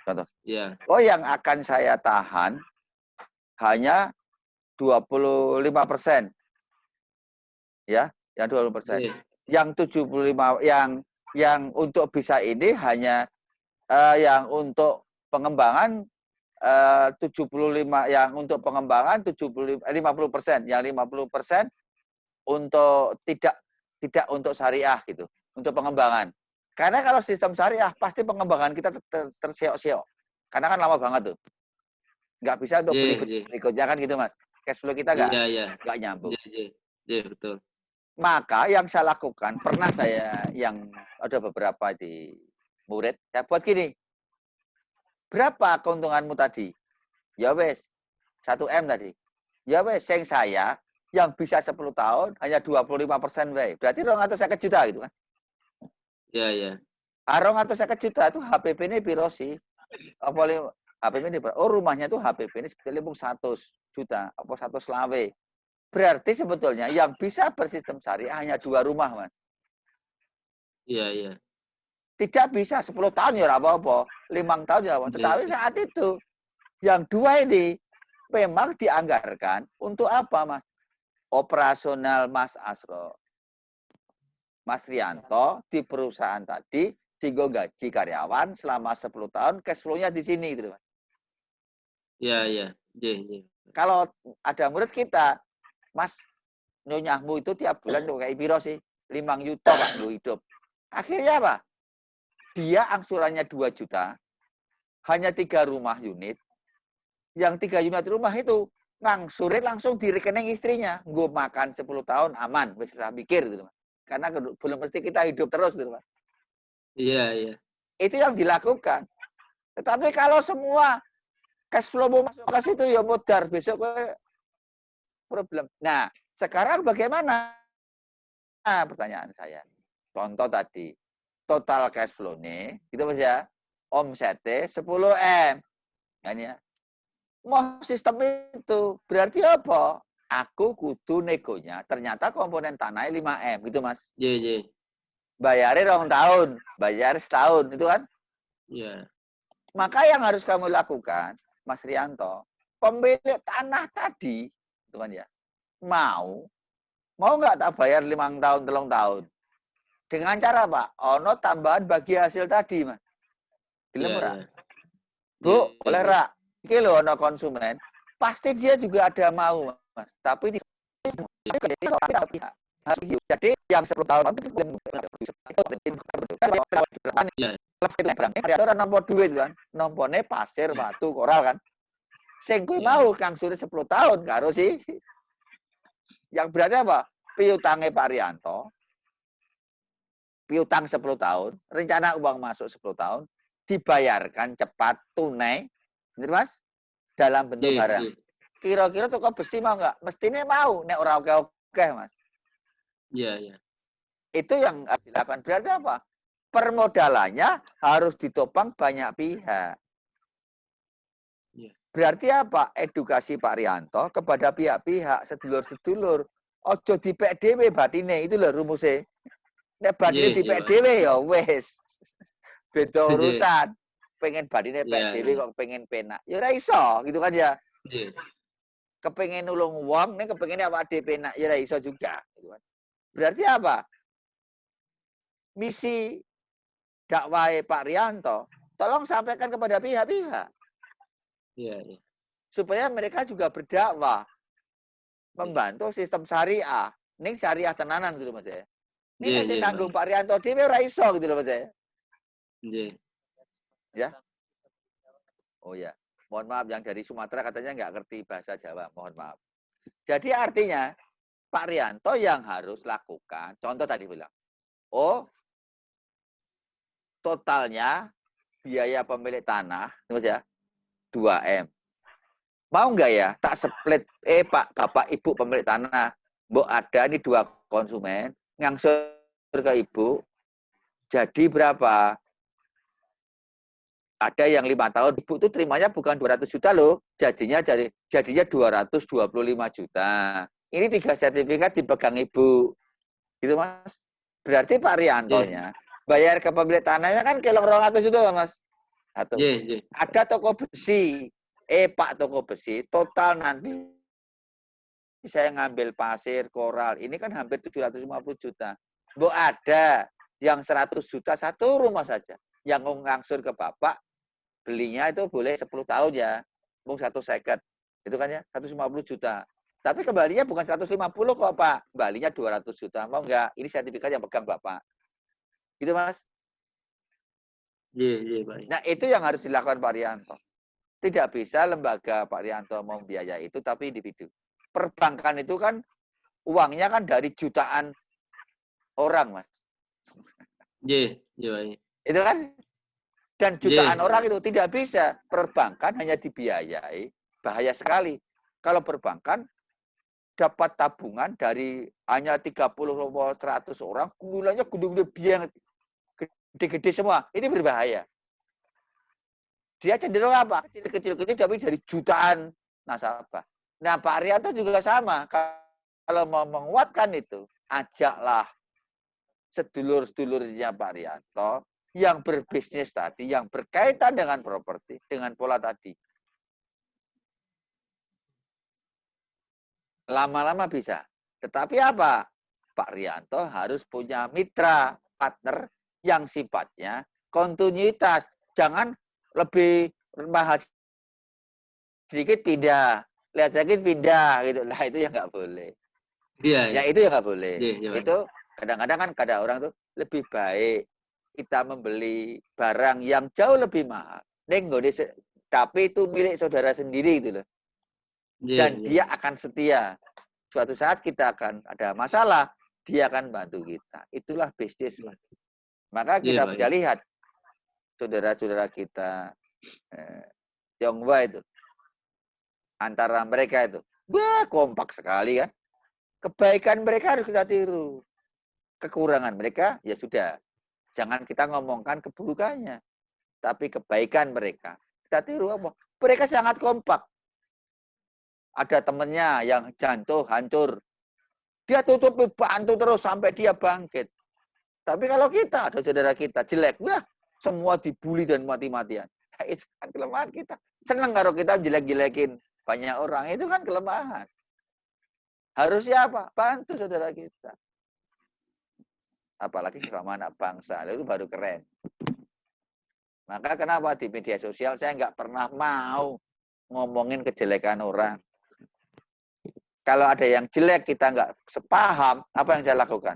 Contoh. Iya. Oh, yang akan saya tahan hanya 25%. Ya, yang 20%. Yang 75 yang untuk bisa ini hanya yang untuk pengembangan 75, yang untuk pengembangan 50%, yang 50% untuk tidak untuk syariah gitu, untuk pengembangan. Karena kalau sistem syariah pasti pengembangan kita terseok-seok. Karena kan lama banget tuh. Nggak bisa untuk beli berikutnya kan gitu Mas. Cash flow kita nggak nyambung. Iya, betul. Maka yang saya lakukan, pernah saya yang ada beberapa di murid, saya buat gini. Berapa keuntunganmu tadi? Ya wes, 1 M tadi. Ya wes, saya yang bisa 10 tahun hanya 25% wes. Berarti 250 juta gitu kan. Iya. 250 juta itu HPP ini piro sih? Apa HPP ini? Oh, rumahnya itu HPP ini sebetulnya 100 juta, apa 100 lawe. Berarti sebetulnya yang bisa bersistem syariah hanya 2 rumah, Mas. Iya. Tidak bisa 10 tahun ya apa-apa, 5 tahun ya apa-apa. Tetapi saat itu Yang dua ini memang dianggarkan untuk apa, Mas? Operasional Mas Asro. Mas Rianto di perusahaan tadi tinggal gaji karyawan selama 10 tahun, cash flow-nya di sini gitu, Mas. Iya, iya. Iya. Kalau ada murid kita, Mas, nyonyahmu itu tiap bulan tuh kayak piro sih? 5 juta, Pak, lu hidup. Akhirnya apa? Dia angsurannya 2 juta, hanya 3 rumah unit. Yang 3 unit rumah itu ngangsurin langsung di rekening istrinya. Gue makan 10 tahun aman, bisa mikir gitu, Mas. Karena belum mesti kita hidup terus gitu, Mas. Iya. Itu yang dilakukan. Tetapi kalau semua cash flow mau masuk ke situ ya modar, besok problem. Nah, sekarang bagaimana? Nah, pertanyaan saya. Contoh tadi, total cash flow nih, gitu Mas ya. Omsetnya 10 M. Kan ya. Mau sistem itu berarti apa? Aku kudu negonya. Ternyata komponen tanahnya 5 M, gitu Mas. Iya. Bayarnya 2 tahun, bayar setahun, itu kan? Iya. Maka yang harus kamu lakukan, Mas Rianto, pemilik tanah tadi, itu kan ya, mau nggak tak bayar 5 tahun, 3 tahun? Dengan cara apa? Ono tambahan bagi hasil tadi, Mas. Gelem ora? Bu, boleh ra? Iki lho ono konsumen, pasti dia juga ada mau, Mas. Tapi jadi yang 10 tahun itu orang nomor duit kan, nompornya pasir, batu, koral kan. Sing kuwi mau Kang Suri 10 tahun karo sih. Yang berarti apa? Piutangnya Pak Rianto, piutang 10 tahun, rencana uang masuk 10 tahun, dibayarkan cepat tunai, bener Mas? Dalam bentuk barang. Kira-kira toko besi mau nggak? Mestinya mau, nek ora oke-oke, Mas. Iya. Itu yang harus dilakukan. Berarti apa? Permodalannya harus ditopang banyak pihak. Berarti apa? Edukasi Pak Rianto kepada pihak-pihak, sedulur-sedulur. Ojo dipek dhewe batine, itu lho rumusnya. Nek batine dipek dhewe ya wis. Beda urusan. Pengen batine pek dhewe kok pengen penak. Ya ora iso, gitu kan ya. Kepengen nulung wong, nek kepengen awake dhewe penak, ya ora iso juga, gitu kan. Berarti apa? Misi dakwah Pak Rianto, tolong sampaikan kepada pihak-pihak. Iya. Supaya mereka juga berdakwah. Membantu sistem syariah. Ning syariah tenanan gitu Mas ya. Ning sing nanggung Pak Rianto dhewe ora iso gitu loh Mas ya. Nggih. Ya. Oh ya. Mohon maaf yang dari Sumatera katanya nggak ngerti bahasa Jawa. Mohon maaf. Jadi artinya Pak Rianto yang harus lakukan, contoh tadi bilang, oh totalnya biaya pemilik tanah, Mas ya, 2 M. Mau nggak ya tak split, Pak, Bapak, Ibu pemilik tanah, Mbok ada ini 2 konsumen, ngangsur ke Ibu, jadi berapa? Ada yang 5 tahun, Ibu itu terimanya bukan 200 juta loh, jadinya 225 juta. Ini 3 sertifikat dipegang Ibu. Gitu Mas. Berarti Pak Riantonya bayar ke pemilik tanahnya kan kelong 200 juta Mas. Satu. Ada toko besi. Pak toko besi, total nanti saya ngambil pasir, koral. Ini kan hampir 750 juta. Mbok ada yang 100 juta satu rumah saja. Yang ngangsur ke Bapak, belinya itu boleh 10 tahun ya. Mung 1 second. Itu kan ya, 150 juta. Tapi kembalinya bukan 150 kok Pak. Kembalinya 200 juta. Mau enggak? Ini sertifikat yang pegang Bapak. Gitu Mas. Iya, Pak. Nah itu yang harus dilakukan Pak Rianto. Tidak bisa lembaga Pak Rianto membiayai itu, tapi individu. Perbankan itu kan uangnya kan dari jutaan orang, Mas. Iya, Pak. Itu kan. Dan jutaan orang itu tidak bisa. Perbankan hanya dibiayai. Bahaya sekali. Kalau perbankan dapat tabungan dari hanya 30 atau 100 orang, kumulanya gede-gede biang, gede-gede semua. Ini berbahaya. Dia cenderung apa? Kecil-kecil tapi dari jutaan nasabah. Nah, Pak Rianto juga sama. Kalau mau menguatkan itu, ajaklah sedulur-sedulurnya Pak Rianto yang berbisnis tadi, yang berkaitan dengan properti, dengan pola tadi. Lama-lama bisa. Tetapi apa? Pak Rianto harus punya mitra, partner yang sifatnya kontinuitas. Jangan lebih mahal sedikit pindah, lihat sedikit pindah gitu. Nah itu yang nggak boleh. Iya, Ya iya. itu yang nggak boleh. Iya, iya, Pak. Itu kadang-kadang kan ada orang tuh lebih baik kita membeli barang yang jauh lebih mahal. Tapi itu milik saudara sendiri gitu loh. Iya, Dan iya. dia akan setia. Suatu saat kita akan ada masalah, dia akan bantu kita. Itulah bisnis. Maka Iya, kita Pak. bisa lihat saudara-saudara kita Tionghoa itu, antara mereka itu, wah kompak sekali kan. Kebaikan mereka harus kita tiru. Kekurangan mereka ya sudah, jangan kita ngomongkan keburukannya, tapi kebaikan mereka kita tiru apa? Mereka sangat kompak. Ada temennya yang jantung hancur, dia tutupi bantu terus sampai dia bangkit. Tapi kalau kita ada saudara kita jelek, wah semua dibully dan mati-matian. Nah, itu kan kelemahan kita. Senang kalau kita jelek-jelekin banyak orang, itu kan kelemahan. Harusnya apa? Bantu saudara kita. Apalagi sama anak bangsa, itu baru keren. Maka kenapa di media sosial saya nggak pernah mau ngomongin kejelekan orang. Kalau ada yang jelek kita nggak sepaham, apa yang saya lakukan?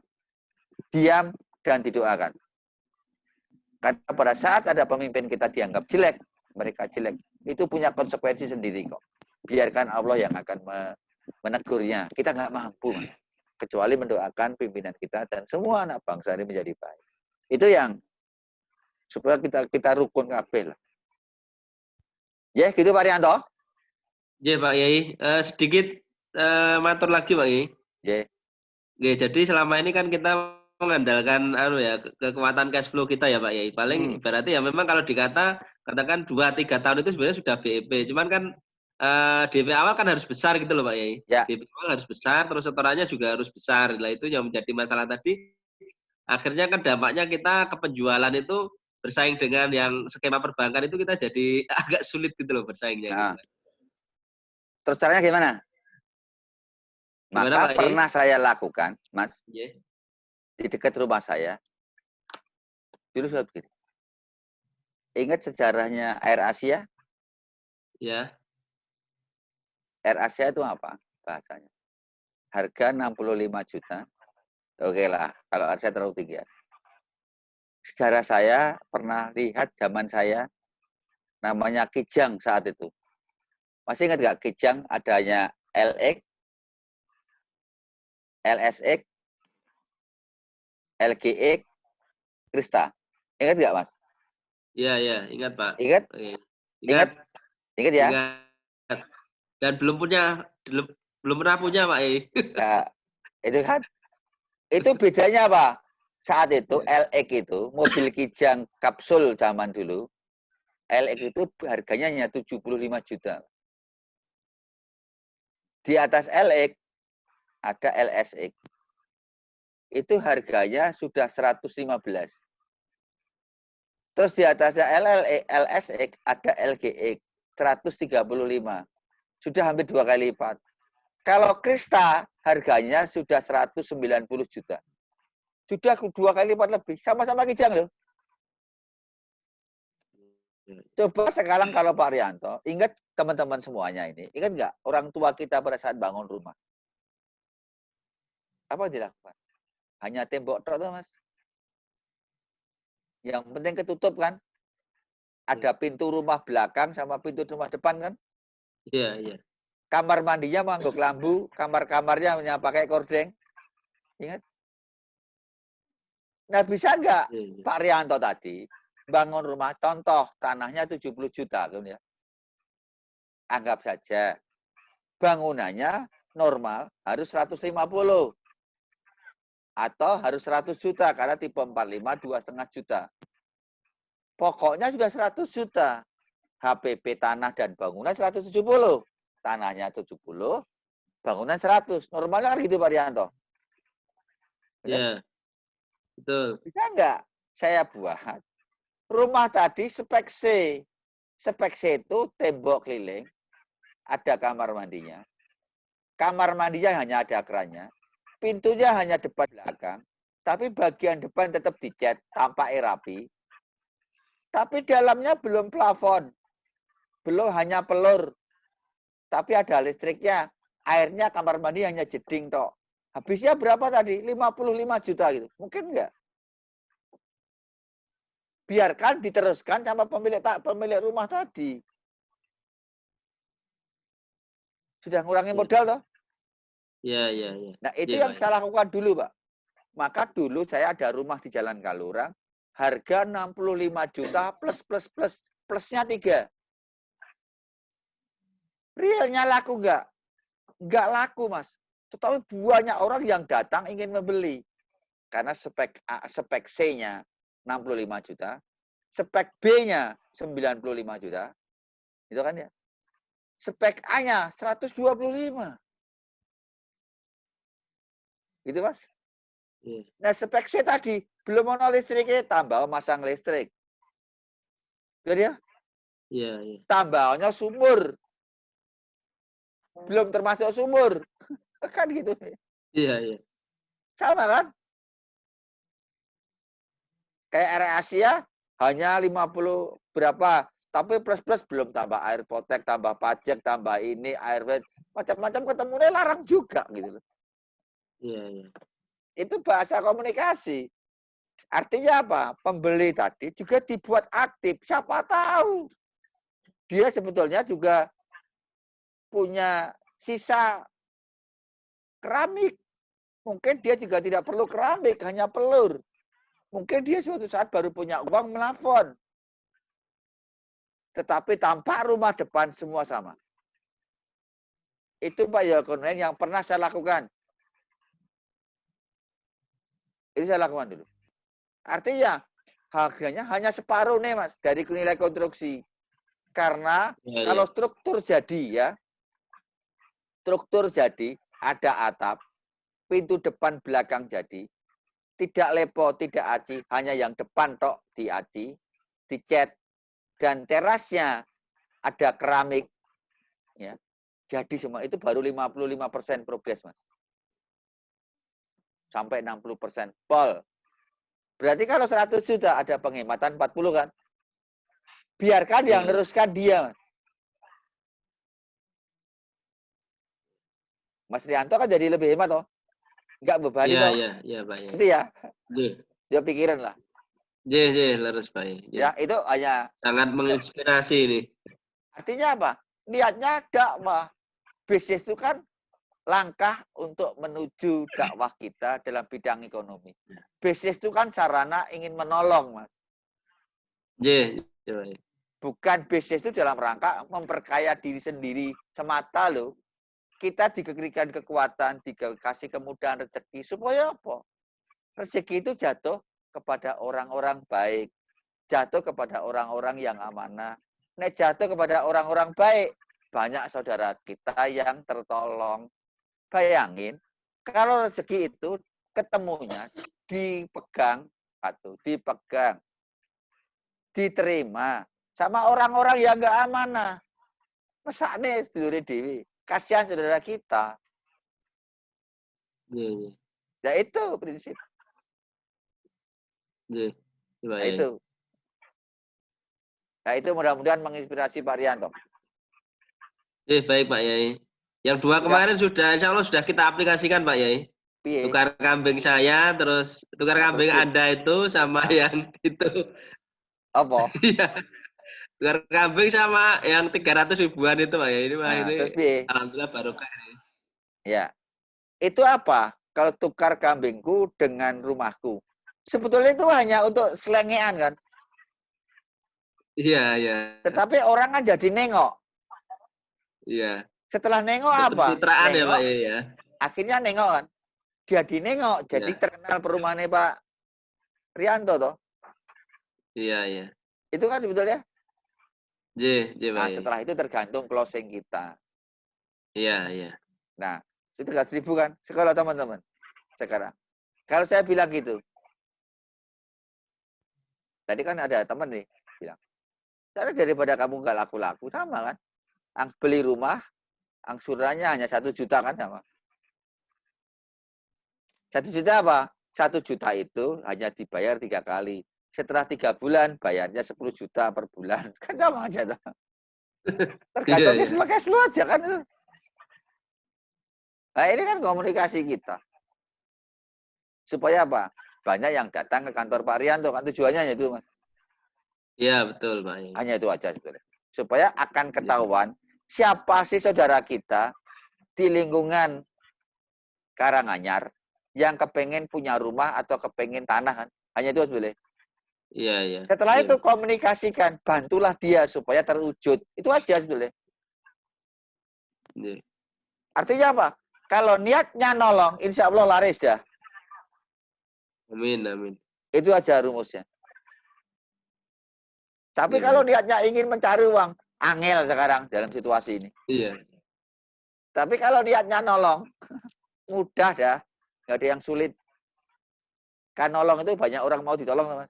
Diam dan didoakan. Karena pada saat ada pemimpin kita dianggap jelek, mereka jelek, itu punya konsekuensi sendiri kok. Biarkan Allah yang akan menegurnya. Kita nggak mampu, Mas. Kecuali mendoakan pimpinan kita dan semua anak bangsa ini menjadi baik. Itu yang supaya kita rukun kabeh lah. Ya, gitu Pak Rianto. Ya, Pak Yai. Sedikit matur lagi, Pak Yai. Ya. Oke, jadi selama ini kan kita mengandalkan kekuatan cash flow kita ya, Pak Yai. Paling berarti ya memang kalau katakan 2-3 tahun itu sebenarnya sudah BEP. Cuman kan DP awal kan harus besar gitu loh, Pak Yai. Ya. DP awal harus besar, terus setorannya juga harus besar. Nah, itu yang menjadi masalah tadi. Akhirnya kan dampaknya kita ke penjualan itu bersaing dengan yang skema perbankan itu kita jadi agak sulit gitu loh bersaingnya. Nah. Gitu. Terus caranya gimana? Gimana, Maka Pak pernah saya lakukan, Mas, di dekat rumah saya. Dulu saya begini. Ingat sejarahnya Air Asia? Ya. Air Asia itu apa bahasanya? Harga 65 juta. Oke lah, kalau Air Asia terlalu tinggi. Sejarah saya pernah lihat zaman saya namanya Kijang saat itu. Masih ingat nggak Kijang adanya LX, LSX, LGX, Krista. Ingat nggak, Mas? Iya, iya, ingat, Pak. Ingat? Oke. Ingat? Ingat ya? Ingat. Dan belum pernah punya, Pak. Nah, itu kan. Itu bedanya apa? Saat itu LX itu mobil Kijang kapsul zaman dulu. LX itu harganya hanya 75 juta. Di atas LX ada LSX. Itu harganya sudah 115. Terus di atasnya LSX ada LGX 135. Sudah hampir 2 kali lipat. Kalau Krista harganya sudah 190 juta. Sudah 2 kali lipat lebih. Sama-sama Kijang loh. Coba sekarang kalau Pak Rianto, ingat teman-teman semuanya ini. Ingat nggak orang tua kita pada saat bangun rumah? Apa yang dilakukan? Hanya tembok tok, Mas. Yang penting ketutup kan? Ada pintu rumah belakang sama pintu rumah depan kan? Iya, iya. Kamar mandinya mangguk lambu, kamar-kamarnya hanya pakai kordeng. Ingat? Nah, bisa nggak Pak Rianto tadi bangun rumah, contoh tanahnya 70 juta kan ya. Anggap saja bangunannya normal harus 150 atau harus 100 juta karena tipe 45 2,5 juta. Pokoknya sudah 100 juta. HPP tanah dan bangunan 170. Tanahnya 70, bangunan 100. Normalnya kan gitu Pak Rianto. Iya. Betul. Bisa nggak saya buat rumah tadi spek C. Spek C itu tembok keliling, ada kamar mandinya, kamar mandinya hanya ada kerannya, pintunya hanya depan belakang, tapi bagian depan tetap dicat, tampak rapi. Tapi dalamnya belum plafon, belum hanya pelur, tapi ada listriknya. Airnya kamar mandi hanya jeding tok. Habisnya berapa tadi? 55 juta gitu. Mungkin enggak? Biarkan diteruskan sama pemilik rumah tadi. Sudah ngurangi modal toh? Iya, iya, iya. Nah, itu Iya, yang Pak. saya lakukan dulu, Pak. Maka dulu saya ada rumah di Jalan Kalurang, harga 65 juta plus. Plusnya 3. Realnya laku enggak? Enggak laku, Mas. Tetapi banyak orang yang datang ingin membeli. Karena spek C-nya 65 juta, spek B-nya 95 juta. Itu kan ya. Spek A-nya 125. Gitu, Mas. Iya, Nah, spek C tadi belum ono listriknya, tambah masang listrik. Jadi ya, iya, iya. tambahnya sumur. Belum termasuk sumur. Kan gitu. Iya, iya. Sama kan? Kayak Air Asia hanya 50 berapa. Tapi plus belum tambah air potek, tambah pajak, tambah ini, air macam-macam ketemunya larang juga gitu. Iya, iya. Itu bahasa komunikasi. Artinya apa? Pembeli tadi juga dibuat aktif. Siapa tahu dia sebetulnya juga punya sisa keramik. Mungkin dia juga tidak perlu keramik, hanya pelur. Mungkin dia suatu saat baru punya uang melafon. Tetapi tampak rumah depan semua sama. Itu Pak Yolkonen yang pernah saya lakukan. Itu saya lakukan dulu. Artinya harganya hanya separuh nih Mas dari nilai konstruksi. Karena Iya, kalau iya. struktur jadi, ada atap, pintu depan belakang jadi, tidak lepo, tidak aci, hanya yang depan tok diaci, dicat, dan terasnya ada keramik, ya. Jadi semua itu baru 55% progres, Mas. Sampai 60% pol. Berarti kalau 100 juta ada penghematan 40 kan? Biarkan yang Iya. neruskan dia, Mas. Mas Rianto kan jadi lebih hemat toh. Enggak bebani Iya, toh. iya, iya, Pak. Iya. Itu ya. Nggih. Dia pikiran lah. Nggih, nggih, leres, Pak. Iya. Ya, itu hanya Sangat menginspirasi ini. artinya apa? Niatnya dakwah. Bisnis itu kan langkah untuk menuju dakwah kita dalam bidang ekonomi. Bisnis itu kan sarana ingin menolong, Mas. Nggih, iya, Pak. Bukan bisnis itu dalam rangka memperkaya diri sendiri semata loh. Kita diberikan kekuatan, dikasih kemudahan rezeki supaya apa? Rezeki itu jatuh kepada orang-orang baik, jatuh kepada orang-orang yang amanah. Nek jatuh kepada orang-orang baik, banyak saudara kita yang tertolong. Bayangin, kalau rezeki itu ketemunya dipegang, diterima sama orang-orang yang nggak amanah. Masa nih sedulur dewi, kasihan saudara kita. Nggih, nggih. Ya itu prinsip. Nggih. Iya, Pak. Nah itu. Nah itu mudah-mudahan menginspirasi Pak Rianto. Baik Pak Yai. Yang 2 kemarin sudah, insya Allah sudah kita aplikasikan Pak Yai. Piye? Tukar kambing saya, terus tukar Nah, kambing terus, Anda itu sama yang itu. Apa? Iya. Tukar kambing sama yang 300 ribuan itu Pak Yai. Ini Pak, Nah, ini terus piye? alhamdulillah barokah ini. Ya. Itu apa? Kalau tukar kambingku dengan rumahku. Sebetulnya itu hanya untuk selengean kan. Iya, iya. Tetapi orang kan jadi nengok. Iya. Setelah nengok Untuk apa? pencitraan ya Nengok, Pak Yai ya. akhirnya nengok kan. Jadi nengok, jadi Iya. terkenal perumahannya Pak Rianto toh. Iya, iya. Itu kan sebetulnya. Pak Nah, Yai. setelah itu tergantung closing kita. Iya, iya. Nah, itu 300.000 kan. Sekolah teman-teman. Sekarang. Kalau saya bilang gitu. Tadi kan ada teman nih bilang. Karena daripada kamu nggak laku-laku, sama kan. Beli rumah, angsurannya hanya 1 juta kan sama. 1 juta apa? 1 juta itu hanya dibayar 3 kali. Setelah 3 bulan bayarnya 10 juta per bulan. Kan sama aja. Tergantung cash flow aja kan. Nah ini kan komunikasi kita. Supaya apa? Banyak yang datang ke kantor Pak Rianto. Kan tujuannya itu, Mas. Iya, betul, Pak. Hanya itu aja sebenarnya. Supaya akan ketahuan siapa sih saudara kita di lingkungan Karanganyar yang kepengen punya rumah atau kepengen tanah kan. Hanya itu sebenarnya. Iya, iya. Setelah iya. itu komunikasikan, bantulah dia supaya terwujud. Itu aja sebenarnya. Iya. Artinya apa? Kalau niatnya nolong, insya Allah laris dah. Amin, amin. Itu aja rumusnya. Tapi Iya. kalau niatnya ingin mencari uang, angel sekarang dalam situasi ini. Iya. Tapi kalau niatnya nolong, mudah dah. Nggak ada yang sulit. Kan nolong itu banyak orang mau ditolong, Mas.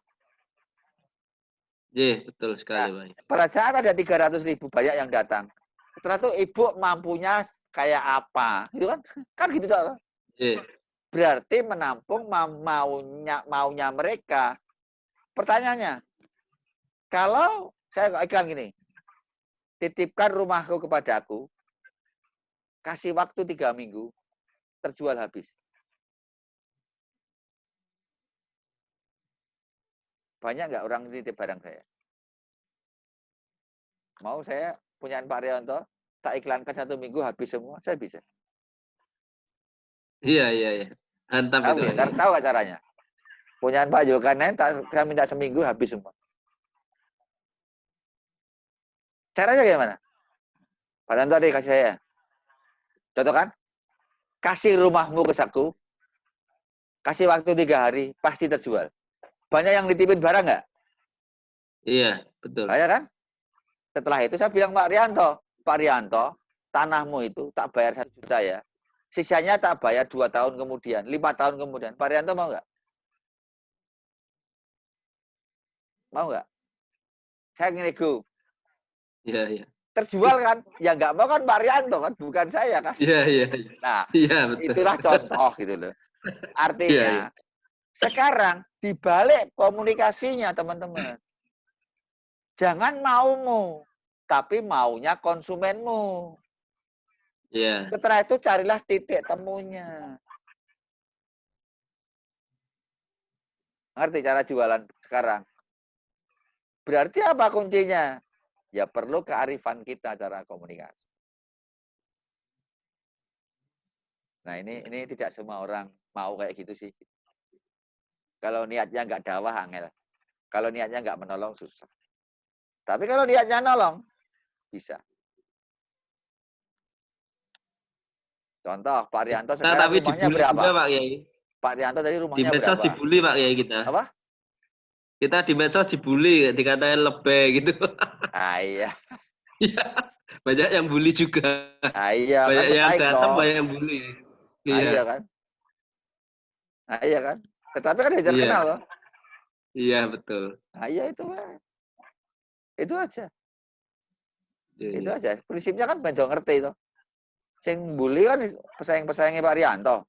Iya, betul sekali, Nah, Pak. pada saat ada 300.000 banyak yang datang. Setelah itu ibu mampunya kayak apa? Gitu kan? Kan gitu toh. Iya. Berarti menampung maunya mereka. Pertanyaannya, kalau saya iklan gini, titipkan rumahku kepada aku, kasih waktu 3 minggu, terjual habis. Banyak nggak orang titip barang saya? Mau saya punyaan Pak Rianto, tak iklankan 1 minggu habis semua, saya bisa. Iya, iya, iya. Hantam Tahu itu. ya? Tahu nggak caranya? Punyaan Pak Zulkarnain, saya minta seminggu habis semua. Caranya gimana? Pak Rianto deh kasih saya. Contoh kan? Kasih rumahmu ke saku, kasih waktu 3 hari, pasti terjual. Banyak yang ditipin barang nggak? Iya, betul. Banyak kan? Setelah itu saya bilang Pak Rianto, tanahmu itu tak bayar 1 juta ya. Sisanya tak bayar 2 tahun kemudian, 5 tahun kemudian. Pak Rianto mau nggak? Mau nggak? Saya ngenego. Iya, iya. Terjual kan? Ya nggak mau kan Pak Rianto kan, bukan saya kan. Iya, iya, iya. Nah, Iya, betul. itulah contoh gitu loh. Artinya, Iya, iya. sekarang dibalik komunikasinya teman-teman. Jangan maumu, tapi maunya konsumenmu. Iya. Setelah itu carilah titik temunya. Ngerti cara jualan sekarang? Berarti apa kuncinya? Ya perlu kearifan kita cara komunikasi. Nah ini tidak semua orang mau kayak gitu sih. Kalau niatnya nggak dakwah angel. Kalau niatnya nggak menolong susah. Tapi kalau niatnya nolong, bisa. Contoh, Pak Rianto Nah, sekarang tapi rumahnya dibully berapa? juga, Pak Kiai. Pak Rianto tadi Di rumahnya medsos berapa? dibully, Pak Kiai, kita. Apa? Kita di medsos dibully, dikatain lebay gitu. Ah, iya. Iya. Banyak yang bully juga. Ah, iya, kan Banyak yang pesaing datang, toh. banyak yang bully. Ah, iya Iya. kan? Ah, iya kan? Tetapi kan dia Iya. terkenal loh. Iya, betul. Ah, iya itu kan. Itu aja. Iya, Itu iya. aja. Prinsipnya kan benjo ngerti itu. Sing bully kan pesaing-pesaingnya Pak Rianto.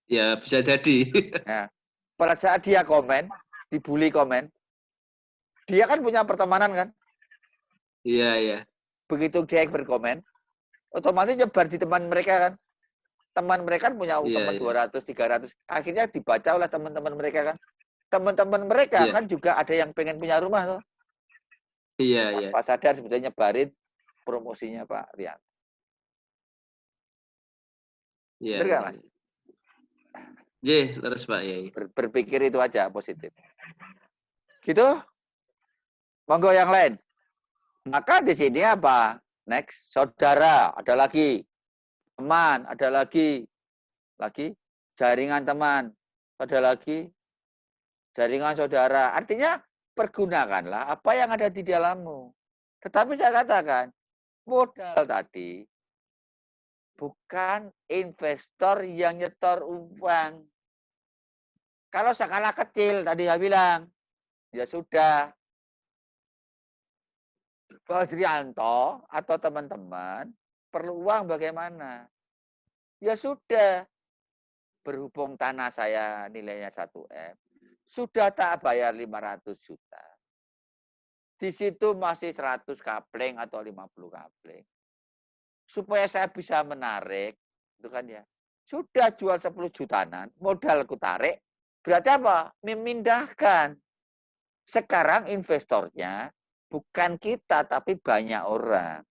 Ya, bisa jadi. Nah, pada saat dia komen, dibully komen, dia kan punya pertemanan kan. Iya, iya. Begitu dia berkomen, otomatis nyebar di teman mereka kan. Teman mereka kan punya Iya, teman iya. 200, 300. Akhirnya dibaca oleh teman-teman mereka kan. Teman-teman mereka Iya. kan juga ada yang pengen punya rumah tuh. Iya, iya. Tanpa sadar sebetulnya nyebarin promosinya Pak Rianto. Iya, Benar nggak iya. Mas? Iya, terus Pak Kiai. Berpikir itu aja positif. Gitu. Monggo yang lain. Maka di sini apa? Next, saudara, ada lagi. Teman, ada lagi. Lagi jaringan teman, ada lagi jaringan saudara. Artinya pergunakanlah apa yang ada di dalammu. Tetapi saya katakan, modal tadi bukan investor yang nyetor uang. Kalau skala kecil, tadi saya bilang, ya sudah. Pak Rianto atau teman-teman perlu uang bagaimana? Ya sudah, berhubung tanah saya nilainya 1 M, sudah tak bayar 500 juta. Di situ masih 100 kapling atau 50 kapling. Supaya saya bisa menarik, itu kan ya. Sudah jual 10 jutaan, modal ku tarik, berarti apa? Memindahkan. Sekarang investornya bukan kita, tapi banyak orang.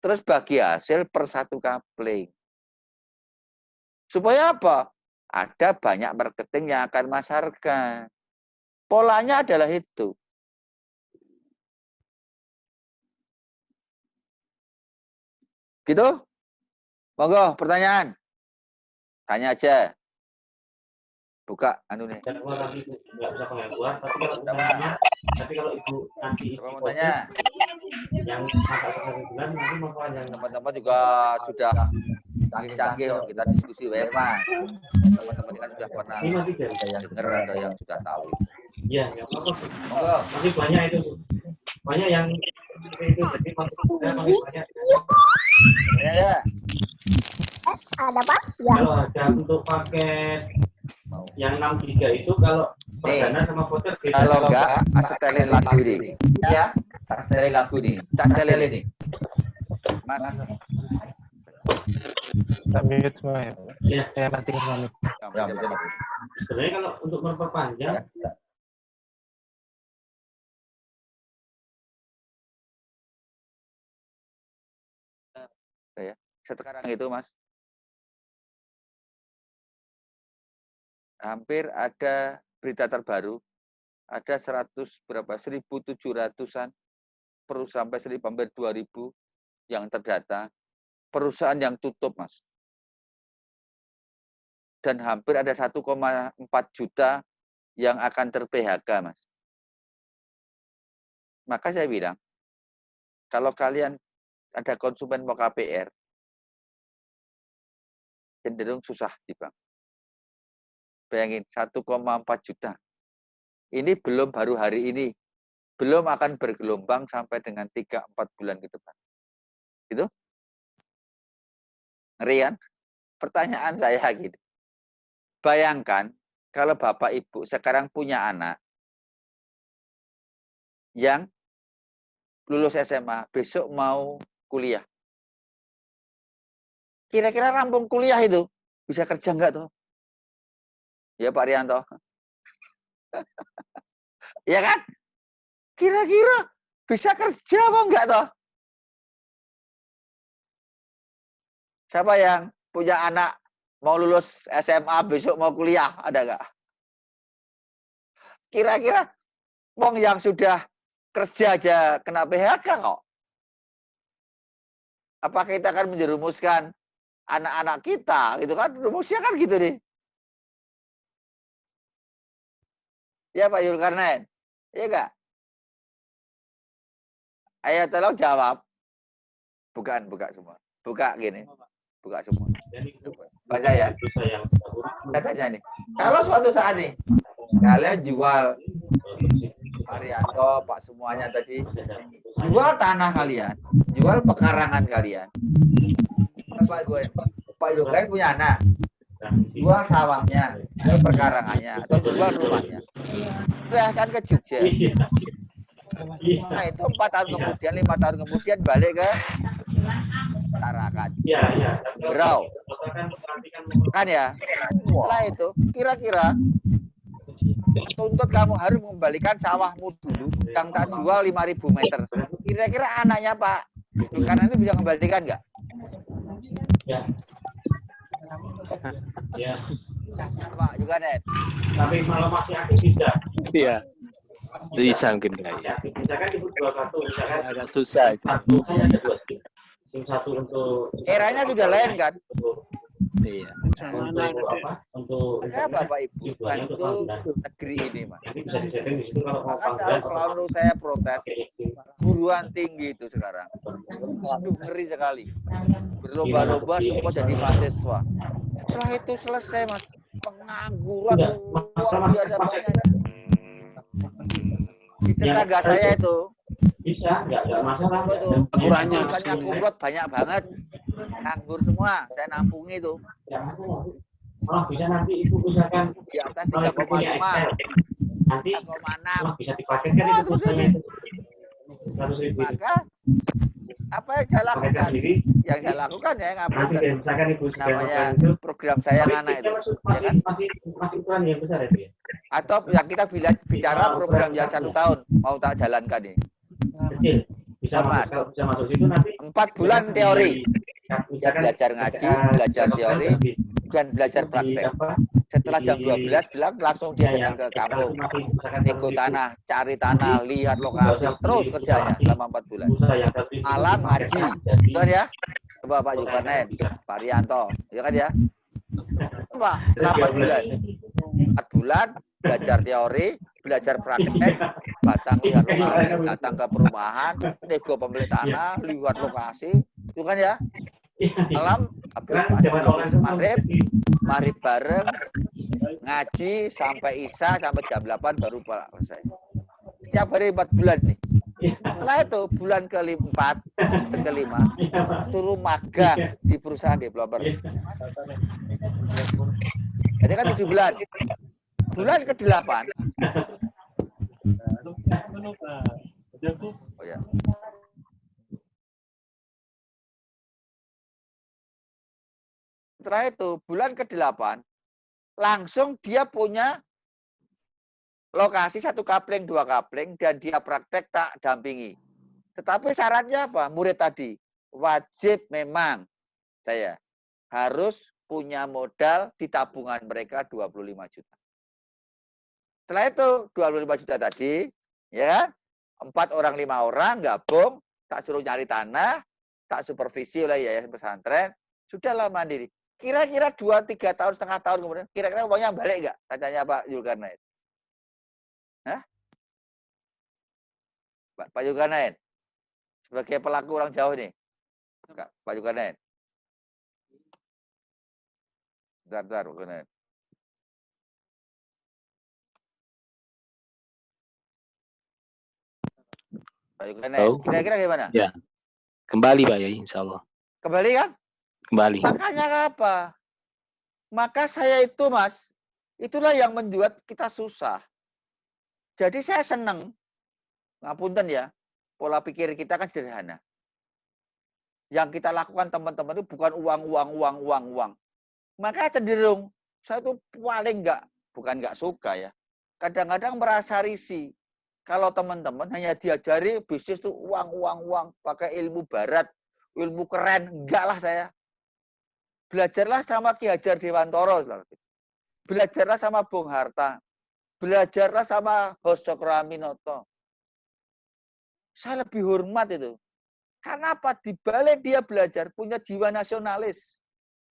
Terus bagi hasil per 1 kapling. Supaya apa? Ada banyak marketing yang akan masarkan. Polanya adalah itu. Gitu? Monggo, pertanyaan. Tanya aja. Buka anu nih. Nggak bisa pengakuan, tapi kalau ibu nanti Coba mau tanya. yang masak 1 bulan nanti mau yang Teman-teman juga sudah canggih-canggih kok kita diskusi WMA. Teman-teman kan sudah pernah dengar, ada yang sudah tahu. Iya, nggak apa-apa. Monggo. Masih banyak itu, banyak yang itu jadi masih banyak. Ya. Ada Pak? Ya. Kalau ada untuk paket yang 6 GB itu kalau perdana sama voucher beda. Kalau enggak, setelin lagu ini. Ya, setelin lagu ini. Setelin ini. Mas. Mute semua ya. Iya. Saya matikan semua mic. Sebenarnya kalau untuk memperpanjang Ya. Sekarang itu, Mas. Hampir ada berita terbaru, ada 1.700-an perusahaan sampai hampir 2.000 yang terdata, perusahaan yang tutup, Mas. Dan hampir ada 1,4 juta yang akan ter-PHK, Mas. Maka saya bilang, kalau kalian ada konsumen mau KPR, cenderung susah di bank. Bayangin, 1,4 juta. Ini belum baru hari ini. Belum akan bergelombang sampai dengan 3-4 bulan ke depan. Gitu? Ngeri kan? Pertanyaan saya gini. Bayangkan, kalau Bapak Ibu sekarang punya anak yang lulus SMA, besok mau kuliah. Kira-kira rampung kuliah itu, bisa kerja enggak tuh? Ya Pak Rianto. Ya kan? Kira-kira bisa kerja apa enggak toh? Siapa yang punya anak mau lulus SMA besok mau kuliah, ada enggak? Kira-kira wong yang sudah kerja aja kena PHK kok. Apakah kita akan menjerumuskan anak-anak kita gitu kan? Rumusnya kan gitu nih. Ya Pak Zulkarnain, iya enggak? Ayo tolong jawab. Buka semua. Buka gini. Buka semua. Baca ya. Saya tanya nih. Kalau suatu saat nih, kalian jual Pak Rianto, Pak semuanya tadi, jual tanah kalian, jual pekarangan kalian. Pak Zulkarnain punya anak. Jual sawahnya, jual perkarangannya, atau jual rumahnya. Silahkan ke Jogja. Nah itu 4 tahun kemudian, 5 tahun kemudian balik ke Tarakan. Berau. Kan ya? Setelah itu, kira-kira tuntut kamu harus mengembalikan sawahmu dulu yang tak jual 5.000 meter. Kira-kira anaknya Pak Zulkarnain itu bisa mengembalikan nggak? Ya. Pak Zulkarnain. Tapi kalau masih aktif bisa. Iya. Bisa mungkin ya. Misalkan ibu jual satu, misalkan Agak susah itu. satu kan ada 2 tim. Tim satu untuk Eranya sudah lain kan? Iya. untuk apa? Untuk Kenapa Pak Ibu tujuannya untuk bantu panggilan. negeri ini, Mas? Nanti bisa disetting di situ kalau mau Maka panggilan. selalu saya protes pakai tim. guruan tinggi itu sekarang. Aduh, ngeri sekali. Berlomba-lomba semua jadi mahasiswa. Setelah itu selesai, Mas. Pengangguran luar biasa banyak. Di tetangga saya itu, Bisa, nggak masalah. apa itu? Ukurannya. Tulisannya kumlot banyak banget. nganggur semua, saya nampungi itu. Oh, bisa nanti Ibu usahakan Di atas kalau Ibu punya 3,5, Excel. Nanti 3,6. bisa dipaketkan itu pulsanya itu. 100.000 itu. Maka apa yang saya Paketkan lakukan? sendiri. Yang saya lakukan ya Nanti ngapunten. deh, misalkan Ibu sudah Namanya makan itu. program sayang Tapi anak itu. masih, Ya kan? masih ukuran yang besar itu ya. Atau yang kita bicara program yang 1 tahun mau tak jalankan ini. Kecil. Bisa masuk, kalau bisa masuk situ nanti 4 bulan teori. Ya, misalkan belajar ngaji, belajar teori, dan belajar praktek. Setelah jam 12 bilang langsung dia datang ke kampung. Nego tanah, cari tanah, lihat lokasi, terus kerjanya selama 4 bulan. Malam ngaji, itu kan ya? Coba Pak Zulkarnain, Pak Rianto, ya kan ya? Coba, selama 4 bulan. 4 bulan, belajar teori, belajar praktek, batang lihat lokasi, datang ke perumahan, nego pemilik tanah, lihat lokasi, itu kan ya? Malam, habis maghrib bareng, ngaji sampai isya, sampai jam 8 baru selesai. Setiap hari 4 bulan nih. Setelah itu, bulan ke-4 dan ke-5, suruh magang di perusahaan developer. Jadi kan 7 bulan. Bulan ke-8. Oh ya. Setelah itu, bulan ke-8, langsung dia punya lokasi 1 kapling, 2 kapling, dan dia praktek tak dampingi. Tetapi syaratnya apa? Murid tadi, wajib memang saya harus punya modal di tabungan mereka 25 juta. Setelah itu, 25 juta tadi, ya kan? 4 orang, 5 orang, gabung, tak suruh nyari tanah, tak supervisi oleh yayasan pesantren, sudahlah mandiri. Kira-kira 2-3 tahun, setengah tahun kemudian, kira-kira uangnya balik nggak? Tanya Pak Zulkarnain. Hah? Pak Zulkarnain, sebagai pelaku orang jauh nih. Pak Zulkarnain. Bentar, Pak Zulkarnain. Pak Zulkarnain, kira-kira gimana? Ya, kembali Pak Yai, insya Allah. Kembali kan? Kembali. Makanya apa? Maka saya itu, Mas, itulah yang membuat kita susah. Jadi saya senang, ngapunten ya, pola pikir kita kan sederhana. Yang kita lakukan teman-teman itu bukan uang. Maka cenderung, saya itu paling bukan nggak suka ya. Kadang-kadang merasa risih. Kalau teman-teman hanya diajari bisnis itu uang, pakai ilmu barat, ilmu keren, enggak lah saya. Belajarlah sama Ki Hajar Dewantoro. Belajarlah sama Bung Hatta. Belajarlah sama Hosokrominoto. Saya lebih hormat itu. Karena apa? Di balik dia belajar, punya jiwa nasionalis.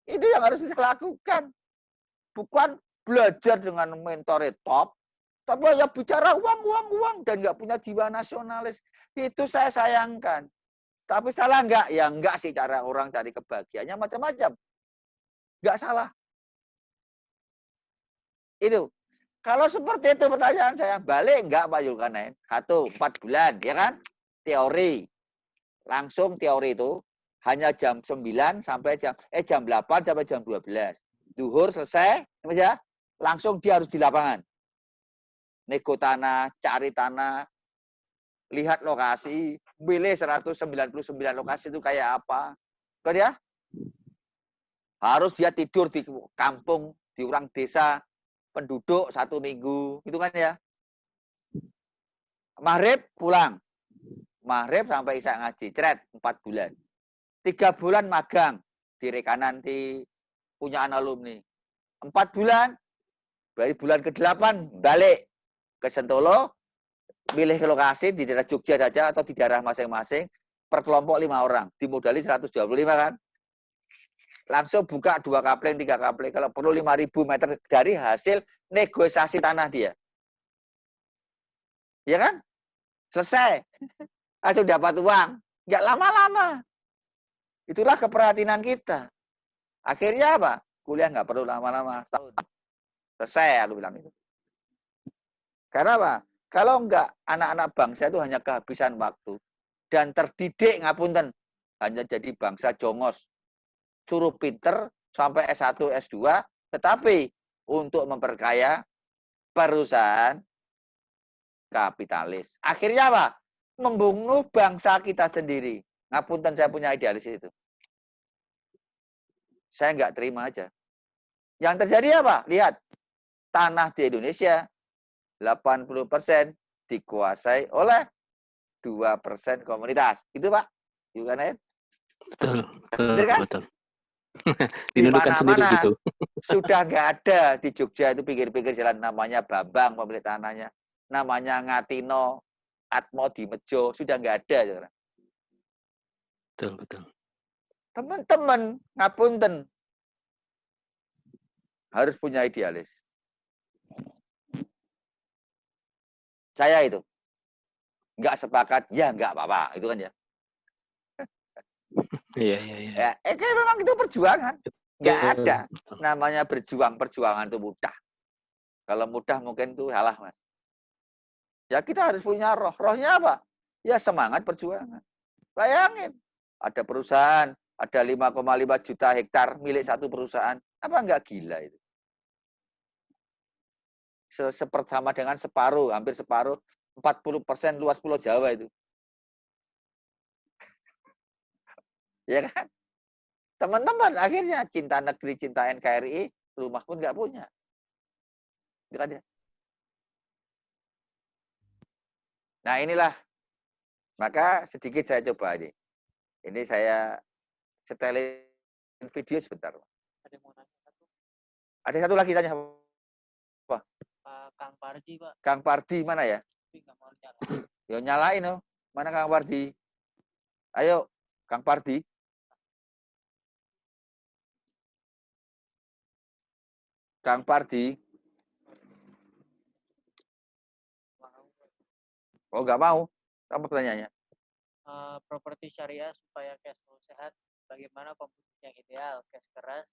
Itu yang harus kita lakukan. Bukan belajar dengan mentor top, tapi ya bicara uang, dan nggak punya jiwa nasionalis. Itu saya sayangkan. Tapi salah nggak? Ya nggak sih, cara orang cari kebahagiaannya macam-macam. Nggak salah. Itu. Kalau seperti itu pertanyaan saya, balik nggak Pak Zulkarnain? 1, 4 bulan, ya kan? Teori. Langsung teori itu hanya jam 9 sampai jam 8 sampai jam 12. Duhur selesai, ya. Langsung dia harus di lapangan. Nego tanah, cari tanah, lihat lokasi, pilih 199 lokasi itu kayak apa. Kan ya? Harus dia tidur di kampung, di orang desa, penduduk 1 minggu, gitu kan ya. Maghrib pulang. Maghrib sampai isya ngaji, cret 4 bulan. 3 bulan magang di rekanan di punya alumni. 4 bulan, berarti bulan ke-8 balik ke Sentolo, pilih ke lokasi di daerah Jogja saja atau di daerah masing-masing, per kelompok 5 orang, dimodali 125 kan. Langsung buka 2 kapling, 3 kapling, kalau perlu 5.000 meter dari hasil negosiasi tanah dia. Ya kan? Selesai. Langsung dapat uang. Nggak lama-lama. Itulah keperhatian kita. Akhirnya apa? Kuliah nggak perlu lama-lama, setahun. Selesai, aku bilang itu. Karena apa? Kalau enggak, anak-anak bangsa itu hanya kehabisan waktu. Dan terdidik, ngapunten, hanya jadi bangsa jongos. suruh pinter sampai S1, S2, tetapi untuk memperkaya perusahaan kapitalis. Akhirnya apa? Membunuh bangsa kita sendiri. Ngapunten, saya punya idealis itu. Saya nggak terima aja. Yang terjadi apa? Lihat, tanah di Indonesia 80% dikuasai oleh 2% komunitas. Gitu, Pak? Juga kan? Betul, betul, Bener kan? betul. Di Dinuduhkan sendiri mana-mana gitu. sudah nggak ada. Di Jogja itu pinggir-pinggir jalan namanya Bambang pemilik tanahnya, namanya Ngatino, Atmo di Mejo, sudah nggak ada sekarang. Betul, betul. Teman-teman, ngapunten, harus punya idealis. Saya itu nggak sepakat, ya nggak apa-apa, itu kan ya. Iya, iya, iya. Kayak memang itu perjuangan. Nggak ada namanya berjuang, perjuangan itu mudah. Kalau mudah mungkin itu salah, Mas. Ya kita harus punya roh. Rohnya apa? Ya semangat perjuangan. Bayangin, ada perusahaan, ada 5,5 juta hektar milik satu perusahaan. Apa nggak gila itu? Sepertama dengan separuh, hampir separuh, 40% luas Pulau Jawa itu. Ya kan? Teman-teman akhirnya cinta negeri, cinta NKRI, rumah pun nggak punya. Itu kan ya? Nah inilah, maka sedikit saya coba ini. Ini saya setelin video sebentar. Ada yang mau nanya satu. Ada satu lagi tanya apa? Kang Pardi, Pak. Kang Pardi mana ya? Tapi nggak mau nyala. Yo nyalain oh. Mana Kang Pardi? Ayo, Kang Pardi. Kang Pardi. Oh nggak mau? Apa pertanyaannya? Properti syariah supaya cash flow sehat, bagaimana komposisi yang ideal? Cash keras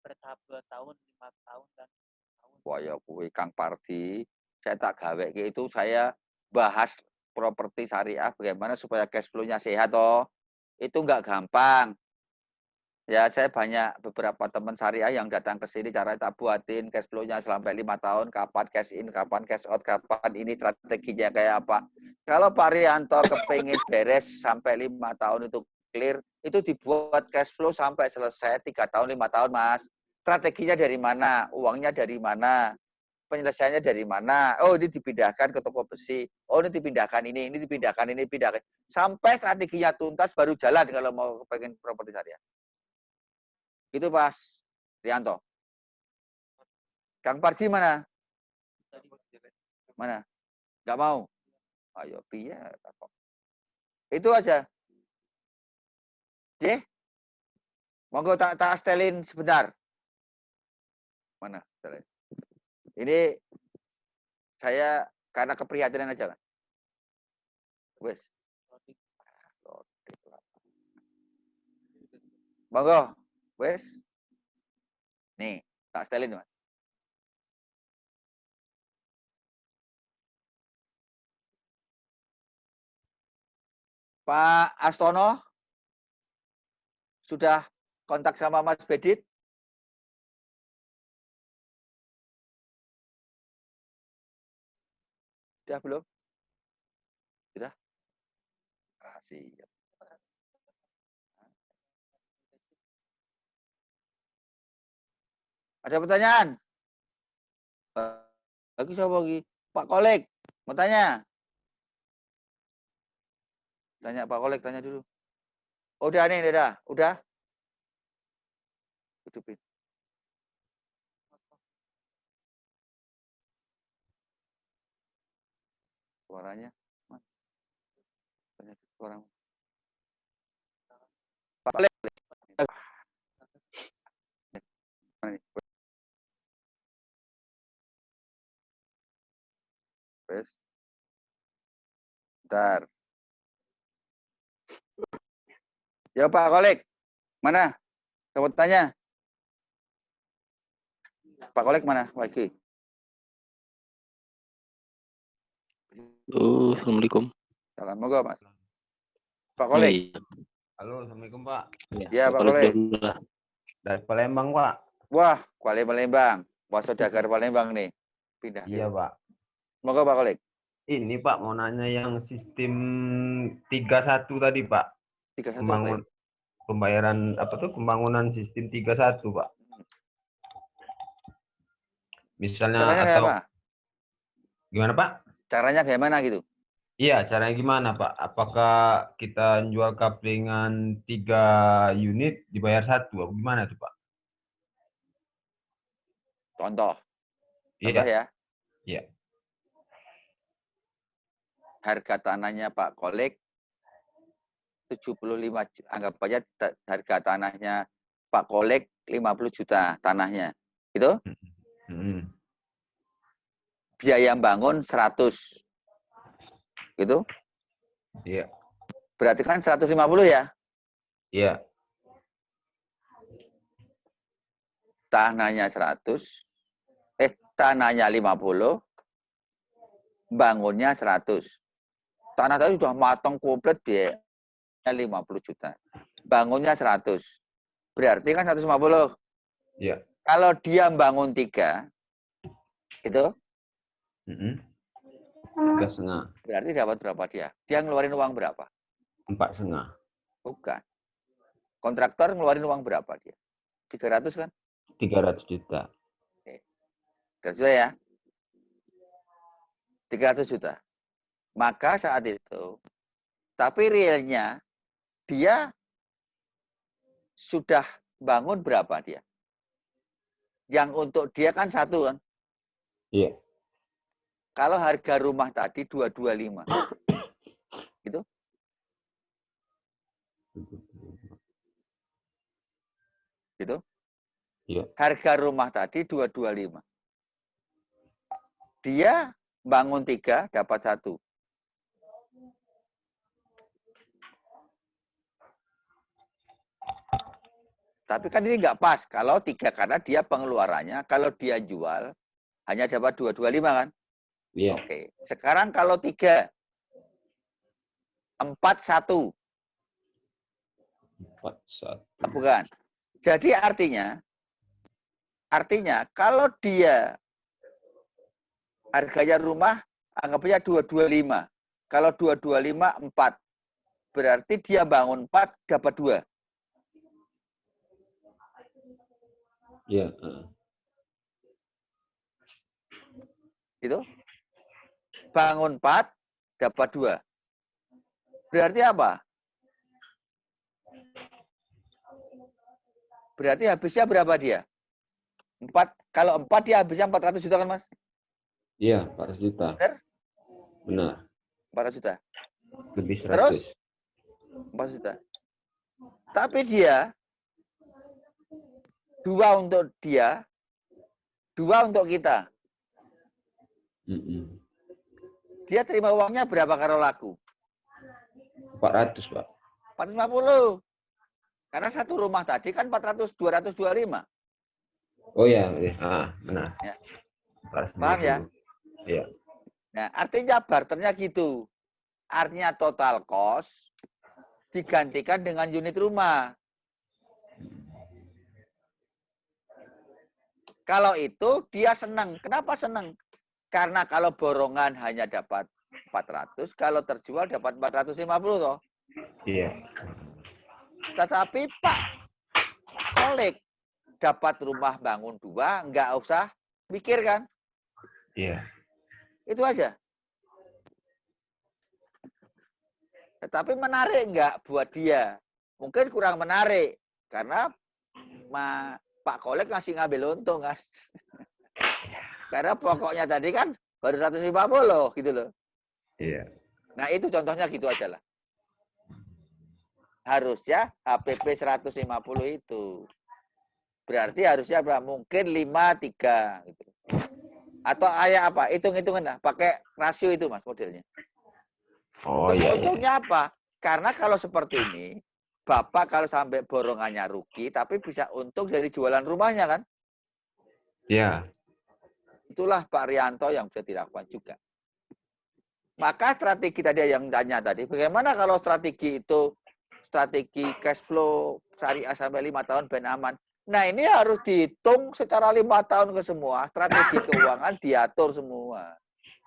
bertahap 2 tahun, 5 tahun, dan 10 tahun. Wah ya kuwi Kang Pardi, saya tak gawe itu saya bahas properti syariah bagaimana supaya cash flow-nya sehat toh. Itu nggak gampang. Ya saya banyak beberapa teman syariah yang datang ke sini cara tak buatin cash flow-nya sampai 5 tahun, kapan cash in, kapan cash out, kapan ini strateginya kayak apa. Kalau Pak Rianto kepingin beres sampai 5 tahun itu clear, itu dibuat cash flow sampai selesai 3 tahun, 5 tahun, Mas. Strateginya dari mana? Uangnya dari mana? Penyelesaiannya dari mana? Oh, ini dipindahkan ke toko besi. Oh, ini dipindahkan ini dipindahkan ini, dipindahkan. Sampai strateginya tuntas baru jalan kalau mau pengen properti syariah. Itu Pak Rianto. Kang Parji mana? Mana? Nggak mau? Ayo, piye. Itu aja. J? Monggo tak setelin sebentar. Mana? Setelin. Ini saya karena keprihatinan aja, Kan. Wes. Monggo. Wes. Nih, tak setelin, Mas. Pak Astono sudah kontak sama Mas Bedit? Sudah belum? Sudah? Rahasia. Ada pertanyaan? Lagi coba lagi. Pak Kolek, mau tanya? Tanya Pak Kolek, tanya dulu. Oh, udah nih, udah. Hidupin. Suaranya. Tanya suara. Pak Kolek. Wes. Bentar. Ya Pak Kolek, mana? Kamu tanya. Pak Kolek mana? Lagi. Assalamualaikum. Salam, moga Mas. Pak Kolek. Iya. Halo, Assalamualaikum Pak. Ya Pak Kolek. Dari Palembang, Pak. Wah, Kuala Palembang. Wah, saudagar Palembang nih. Pindah. Iya, Pak. Moga Pak Kolik. Ini Pak mau nanya yang sistem 31 tadi, Pak. 31 apa ya? Pembayaran apa tuh? Pembangunan sistem 31, Pak. Misalnya Caranya kayak atau apa? gimana, Pak? Caranya gimana gitu? Iya, caranya gimana, Pak? Apakah kita jual kaplingan 3 unit dibayar 1? Apa gimana tuh, Pak? Contoh Iya. ya. Iya. Harga tanahnya Pak Kolik 75, anggap aja harga tanahnya Pak Kolik 50 juta tanahnya. Gitu? Biaya bangun 100. Gitu? Iya. Berarti kan 150 ya? Iya. Tanahnya 100. Tanahnya 50. Bangunnya 100. Tanah tadi sudah matang komplit biaya 50 juta. Bangunnya 100. Berarti kan 150. Iya. Kalau dia bangun 3, itu 3,5. berarti dapat berapa dia? Dia ngeluarin uang berapa? 4,5. Bukan. Kontraktor ngeluarin uang berapa dia? 300 kan? 300 juta. Oke. 300 juta ya? 300 juta. Maka saat itu, tapi realnya dia sudah bangun berapa dia? Yang untuk dia kan 1 kan? Iya. Kalau harga rumah tadi 225. Gitu? Gitu? Iya. Harga rumah tadi 225. Dia bangun 3, dapat 1. Tapi kan ini nggak pas. Kalau 3 karena dia pengeluarannya, kalau dia jual hanya dapat 225 kan? Iya. Oke. Sekarang kalau 3, 4-1. 4,1. Bukan. Jadi artinya kalau dia harganya rumah anggapnya 225. Kalau 225 4. Berarti dia bangun 4 dapat 2. Iya. Gitu. Bangun 4 dapat 2. Berarti apa? Berarti habisnya berapa dia? 4. Kalau 4 dia habisnya 400 juta kan, Mas? Iya, 400 juta. Benar. 400 juta. Lebih 100. Terus 4 juta. Tapi dia 2 untuk dia, 2 untuk kita. Dia terima uangnya berapa kalau laku? 400, Pak. 450. Karena satu rumah tadi kan 225. Oh iya, benar. Ya. 450. Paham ya? Iya. Nah, artinya barternya gitu. Artinya total cost digantikan dengan unit rumah. Kalau itu dia senang. Kenapa senang? Karena kalau borongan hanya dapat 400, kalau terjual dapat 450 toh. Iya. Tetapi Pak Kolik dapat rumah bangun 2, nggak usah mikir kan? Iya. Itu aja. Tetapi menarik nggak buat dia? Mungkin kurang menarik karena Pak Kolik ngasih ngambil untung kan. Karena pokoknya tadi kan baru 150 gitu loh. Iya. Nah itu contohnya gitu aja lah. Harusnya HPP 150 itu. Berarti harusnya berapa? Mungkin 5-3 gitu. Atau apa? Hitung-hitungan lah. Pakai rasio itu Mas modelnya. Oh iya. Untungnya apa? Karena kalau seperti ini, Bapak kalau sampai borongannya rugi, tapi bisa untung dari jualan rumahnya kan? Iya. Itulah Pak Rianto yang bisa dilakukan juga. Maka strategi tadi yang tanya tadi, bagaimana kalau strategi itu, strategi cash flow syariah sampai 5 tahun ben aman, Nah, ini harus dihitung secara 5 tahun ke semua. Strategi keuangan diatur semua.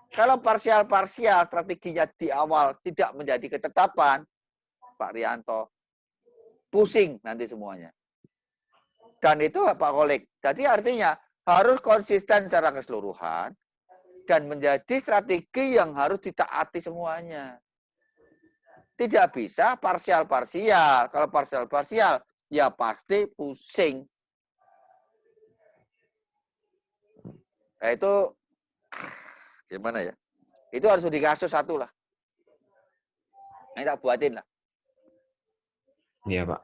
Kalau parsial-parsial strateginya di awal tidak menjadi ketetapan, Pak Rianto, pusing nanti semuanya. Dan itu Pak Kolik. Jadi artinya harus konsisten secara keseluruhan dan menjadi strategi yang harus ditaati semuanya. Tidak bisa parsial-parsial. Kalau parsial-parsial, ya pasti pusing. Nah, itu gimana ya? Itu harus dikasus satu lah. Ini tak buatin lah. Iya, Pak.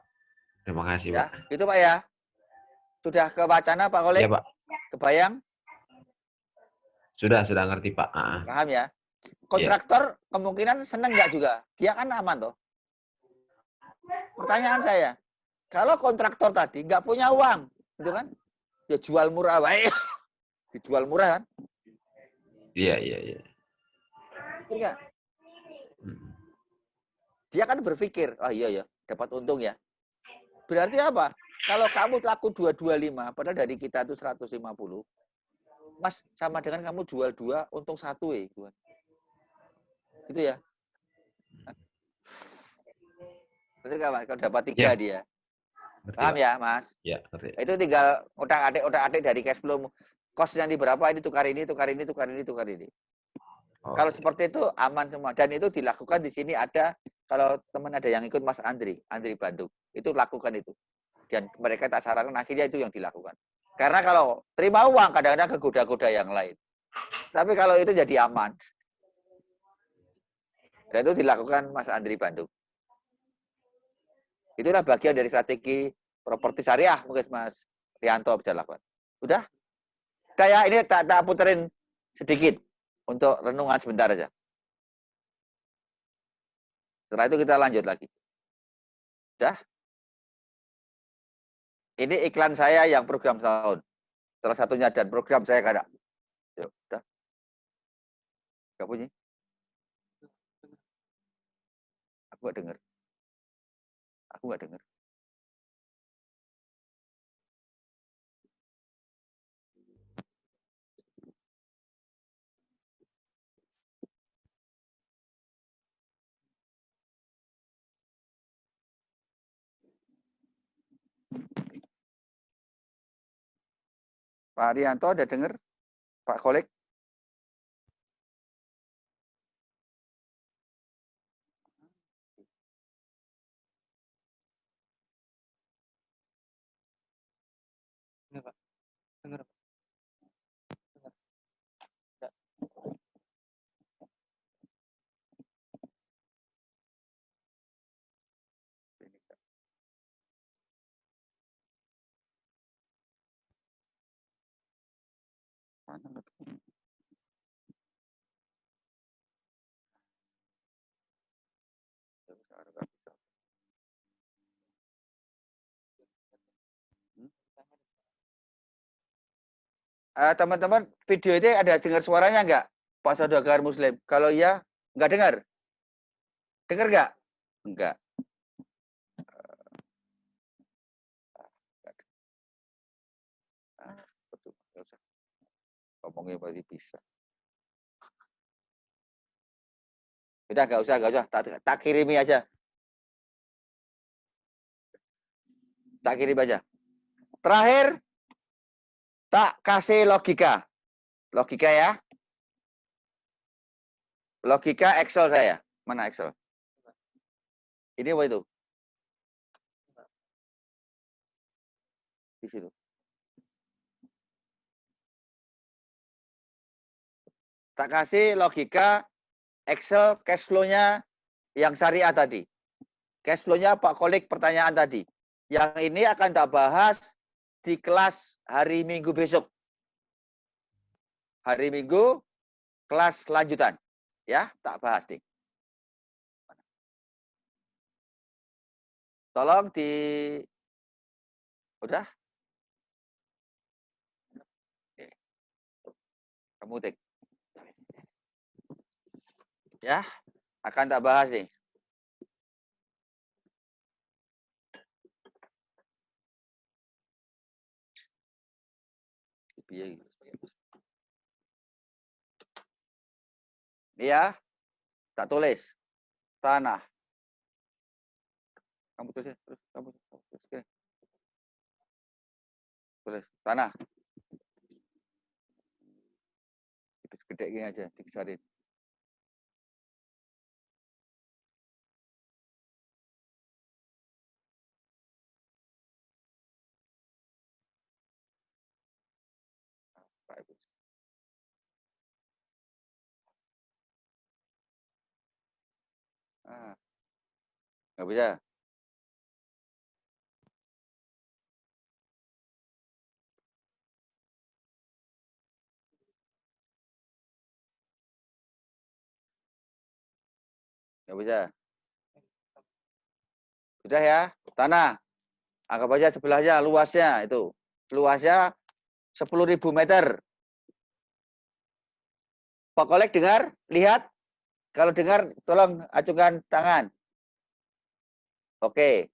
Terima kasih, Ya, Pak. itu Pak ya. Sudah ke wacana Pak Kolik? Iya, Pak. Kebayang? Sudah ngerti, Pak. Paham ya? Kontraktor kemungkinan seneng nggak juga? Dia kan aman toh. Pertanyaan saya, kalau kontraktor tadi nggak punya uang, gitu kan? Ya jual murah baik. Dijual murah kan? Iya. Enggak. Dia kan berpikir, oh iya ya, dapat untung ya. Berarti apa? Kalau kamu laku 225, padahal dari kita itu 150, Mas, sama dengan kamu jual 2, untung 1 ya. Gitu ya. Betul nggak, Mas? Kalau dapat 3 Ya. dia. Ngerti, Paham Pak. ya, Mas? Ya, ngerti. Itu tinggal otak-atik dari cash flow. Kosnya di berapa, ini tukar ini. Oh, Kalau seperti itu aman semua. Dan itu dilakukan di sini ada, kalau teman ada yang ikut Mas Andri Bandung, itu lakukan itu. Dan mereka tak sarankan, akhirnya itu yang dilakukan. Karena kalau terima uang kadang-kadang kegoda-goda yang lain. Tapi kalau itu jadi aman. Dan itu dilakukan Mas Andri Bandung. Itulah bagian dari strategi properti syariah mungkin Mas Rianto bisa lakukan. Udah? Udah ya, ini tak puterin sedikit untuk renungan sebentar aja. Setelah itu kita lanjut lagi. Udah? Ini iklan saya yang program tahun. Salah satunya dan program saya kada. Yuk, udah. Gak bunyi? Aku gak dengar. Pak Rianto ada dengar? Pak Kolik? Dengar, Pak. Dengar, Pak. Dengar. Enggak. Mana nggak tahu. Teman-teman, video ini ada dengar suaranya nggak? Pak Saudagar Muslim. Kalau iya, nggak dengar? Dengar nggak? Enggak. Ngomongnya pasti bisa. Udah, nggak usah. Tak kirimi aja. Tak kirim aja. Terakhir, tak kasih logika. Logika ya. Logika Excel saya. Mana Excel? Ini apa itu? Di situ. Tak kasih logika Excel cash flow-nya yang syariah tadi. Cash flow-nya Pak Kolik pertanyaan tadi. Yang ini akan tak bahas di kelas hari Minggu besok. Hari Minggu kelas lanjutan. Ya, tak bahas nih. Tolong di udah. Kamu tik. Ya, akan tak bahas nih. Iya, tak tulis tanah. Kamu tulis, terus kamu tulis. Tulis tanah. Gede gini aja, dibesarin. Nggak bisa. Nggak bisa. Sudah ya, tanah. Anggap aja sebelahnya, luasnya itu. Luasnya 10.000 meter. Pak Kolek dengar, lihat. Kalau dengar, tolong acungkan tangan. Oke.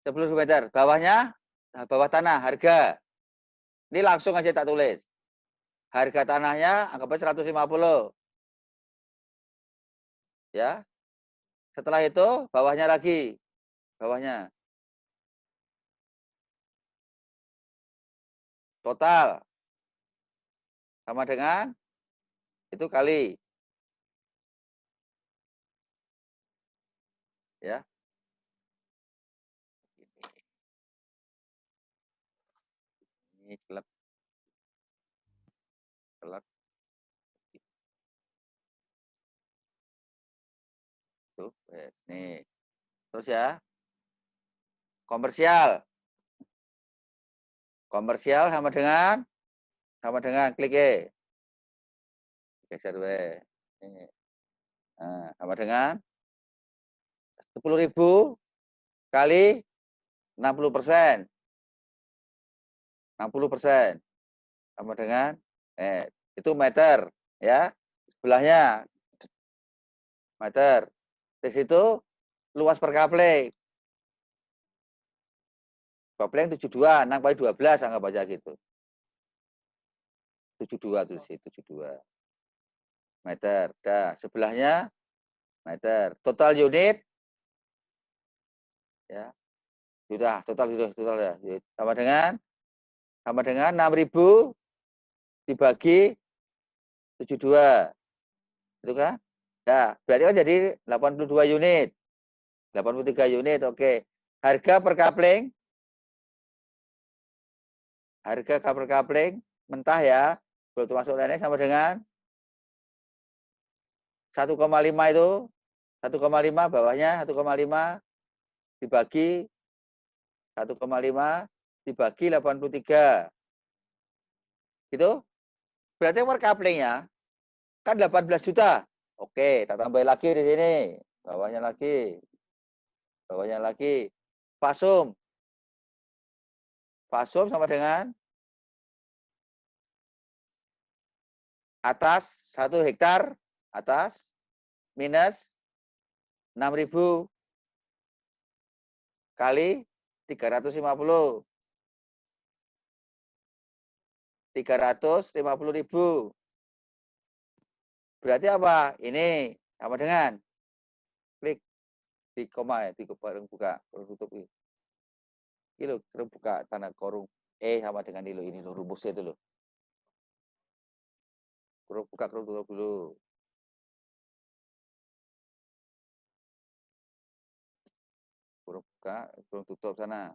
10.000 meter. Bawahnya, bawah tanah, harga. Ini langsung aja tak tulis. Harga tanahnya anggap aja 150. Ya. Setelah itu, bawahnya lagi. Bawahnya. Total. Sama dengan itu kali. Ya. Ini kelak. Tuh, nih. Terus ya. Komersial. Komersial sama dengan klik E. Geser W. Nah, sama dengan 10.000 kali 60%. 60% sama dengan itu meter ya. Sebelahnya meter. Di situ luas per kapling. Kapling 72, 6 kali 12 anggap aja gitu. 72 tuh sih, 72 meter. Dah, sebelahnya meter. Total unit ya. Sudah, total ya. Sama dengan 6.000 dibagi 72. Itu kan? Nah, berarti kan jadi 82 unit. 83 unit, oke. Harga per kapling mentah ya, belum termasuk lainnya sama dengan 1,5 itu. 1,5 bawahnya 1,5 dibagi 1,5 dibagi 83. Gitu? Berarti per kaplingnya kan 18 juta. Oke, tak tambah lagi di sini. Bawahnya lagi. Pasum. Pasum sama dengan atas 1 hektar atas minus 6.000 kali 350. 350.000. Berarti apa? Ini sama dengan klik di koma ya, di buka, tutup ini. Ini loh, buka tanda kurung sama dengan ini loh, rumusnya itu loh. Buka, tutup dulu. Buka, tutup sana.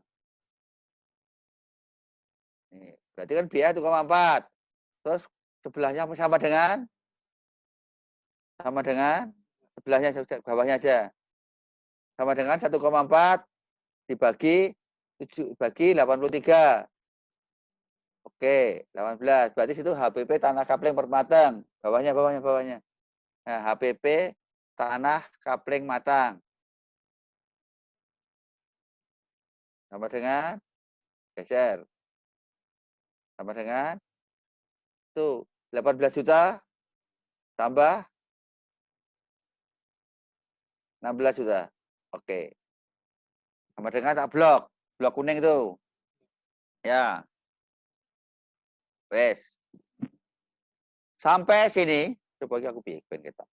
Ini, berarti kan biaya 1,4. Terus sebelahnya sama dengan sebelahnya bawahnya aja. Sama dengan 1,4 dibagi 83. Oke, 18. Berarti situ HPP tanah kapling per matang. Bawahnya. Nah, HPP tanah kapling matang. Sama dengan geser. Sama dengan itu 18 juta tambah 16 juta. Oke. Sama dengan tak blok kuning itu. Ya. Wes. Sampai sini, coba aku bikin kita.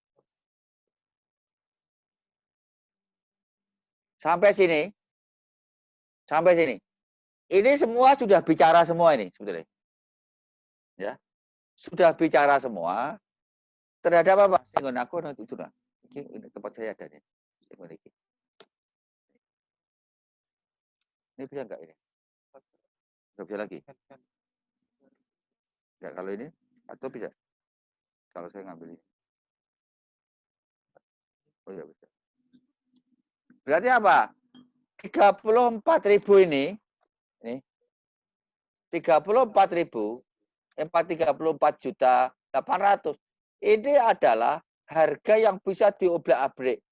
Sampai sini. Sampai sini. Ini semua sudah bicara semua ini sebetulnya. Ya. Sudah bicara semua terhadap apa? Sehingga aku itu nah. Ini tempat saya ada nih. Ini bisa enggak ini? Enggak bisa lagi. Enggak kalau ini atau bisa? Kalau saya ngambil ini. Oh ya bisa. Berarti apa? 34.000 ini 34.000 434.800.000 ini adalah harga yang bisa diobrak-abrik.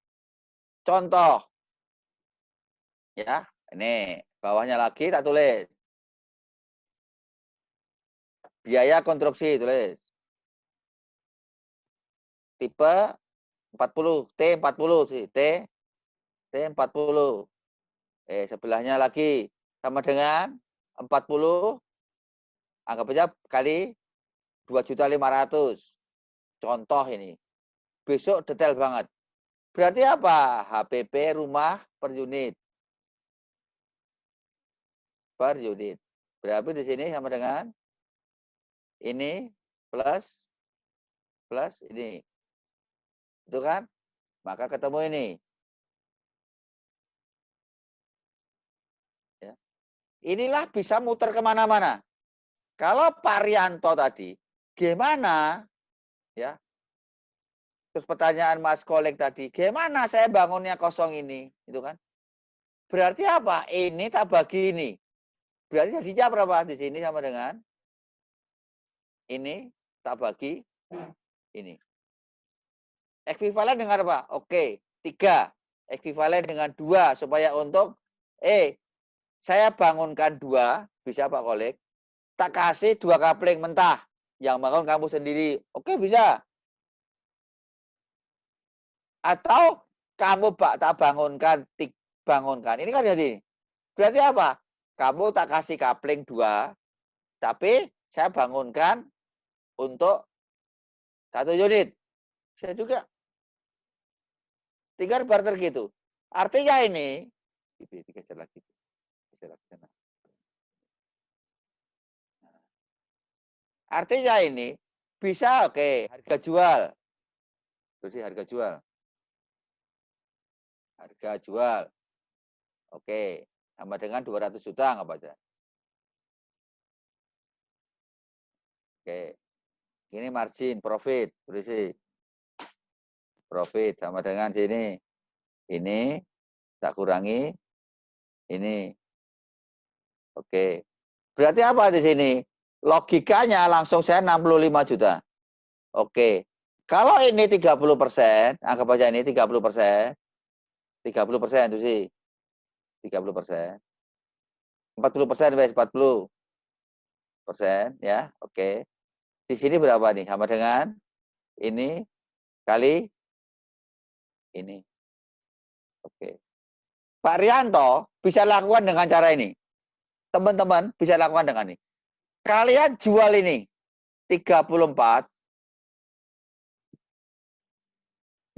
Contoh, ya, ini bawahnya lagi tak tulis. Biaya konstruksi tulis. Tipe 40, T40 sih, T40. Sebelahnya lagi sama dengan 40, anggap aja kali 2.500.000. Contoh ini. Besok detail banget. Berarti apa? HPP rumah per unit. Per unit. Berarti di sini sama dengan ini plus ini. Itu kan? Maka ketemu ini. Ya. Inilah bisa muter kemana-mana. Kalau Pak Rianto tadi, gimana? Ya. Terus pertanyaan Mas Kolek tadi, gimana saya bangunnya kosong ini? Itu kan? Berarti apa? Ini tak bagi ini. Berarti jadinya berapa? Di sini sama dengan ini tak bagi ini. Ekuivalen dengan apa? Oke, 3. Ekuivalen dengan 2 supaya untuk saya bangunkan 2, bisa Pak Kolek. Tak kasih 2 kapling mentah. Yang bangun kamu sendiri. Oke, bisa. Atau kamu tak bangunkan. Ini kan jadi. Berarti apa? Kamu tak kasih kapling 2, tapi saya bangunkan untuk 1 unit. Bisa juga. 3 barter gitu. Artinya ini, digeser lagi. Artinya ini bisa oke, harga jual. Terus sih harga jual. Harga jual. Oke, sama dengan 200 juta nggak baca. Oke. Ini margin profit, berisi. Profit sama dengan sini. Ini tak kurangi ini. Oke. Berarti apa di sini? Logikanya langsung saya 65 juta. Oke. Kalau ini 30%, anggap aja ini 30%. 30% itu sih. 30%. 40%, 40%, ya. Oke. Di sini berapa nih? Sama dengan ini kali ini. Oke. Pak Rianto bisa lakukan dengan cara ini. Teman-teman bisa lakukan dengan ini. Kalian jual ini 34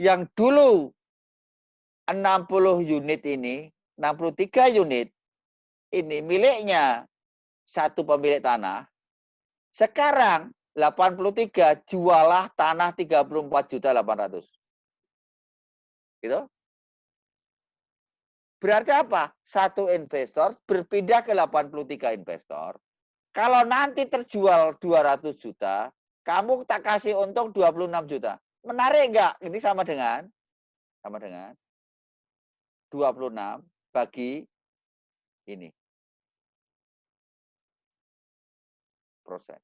yang dulu 60 unit ini, 63 unit ini miliknya satu pemilik tanah. Sekarang 83 jualah tanah 34.800.000. Gitu. Berarti apa? Satu investor berpindah ke 83 investor. Kalau nanti terjual 200 juta, kamu tak kasih untung 26 juta. Menarik enggak? Ini sama dengan 26 bagi ini. Persen.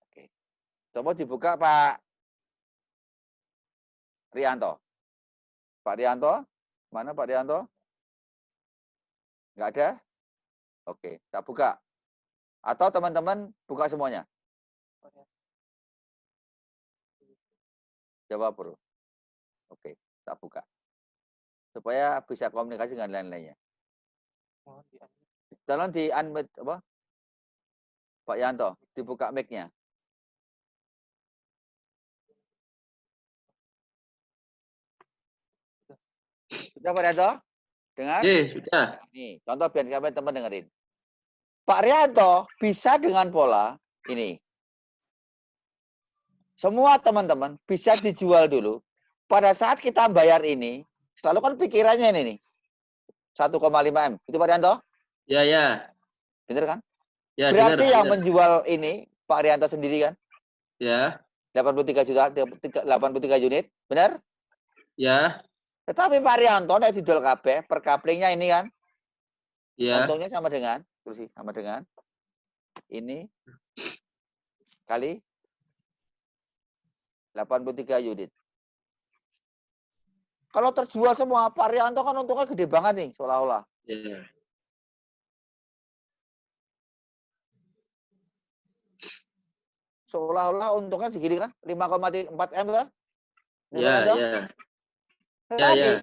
Oke. Coba dibuka Pak Rianto. Pak Rianto? Mana Pak Rianto? Enggak ada? Oke, tak buka. Atau teman-teman buka semuanya? Jawab, Bro. Oke, tak buka. supaya bisa komunikasi dengan lain-lainnya. Tolong di unmute apa? Pak Yanto, dibuka mic-nya. Sudah Pak Yanto? Dengar? Sudah. Nih, contoh biar kalian teman dengerin. Pak Rianto bisa dengan pola ini. Semua teman-teman bisa dijual dulu. Pada saat kita bayar ini, selalu kan pikirannya ini nih. 1,5 M. Itu Pak Rianto? Ya, ya. Bener kan? Ya, Berarti dengar, yang dengar. menjual ini Pak Rianto sendiri kan? Ya. 83 juta, 83 unit. Benar? Ya. Tetapi Pak Rianto nek didol kabeh per kaplingnya ini kan? Ya. Untungnya sama dengan ini kali 83 unit. Kalau terjual semua, Pak Rianto kan untungnya gede banget nih, seolah-olah. Ya. Seolah-olah untungnya segini kan, 5,4 M kan? Bener, Ya, Pak Rianto? ya. Tetapi, Ya.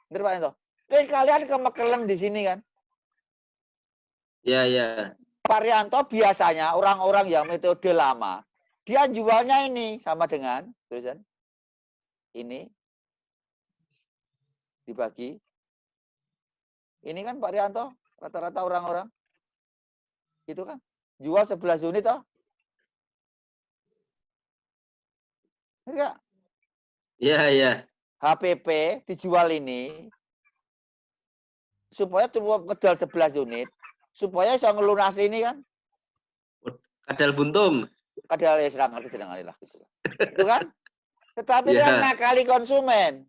bener Pak Rianto, kalian kemekelen di sini kan? Ya, ya. Pak Rianto biasanya orang-orang yang metode lama, dia jualnya ini sama dengan tulisan ini dibagi. Ini kan Pak Rianto rata-rata orang-orang itu kan jual 11 unit toh. Enggak. Ya, ya. HPP dijual ini supaya cuma ngedal 11 unit supaya bisa ngelunasi ini kan. Kadal buntung. Kadal ya sedang lah gitu. Itu kan? Tetapi Ya. kan ngakali konsumen.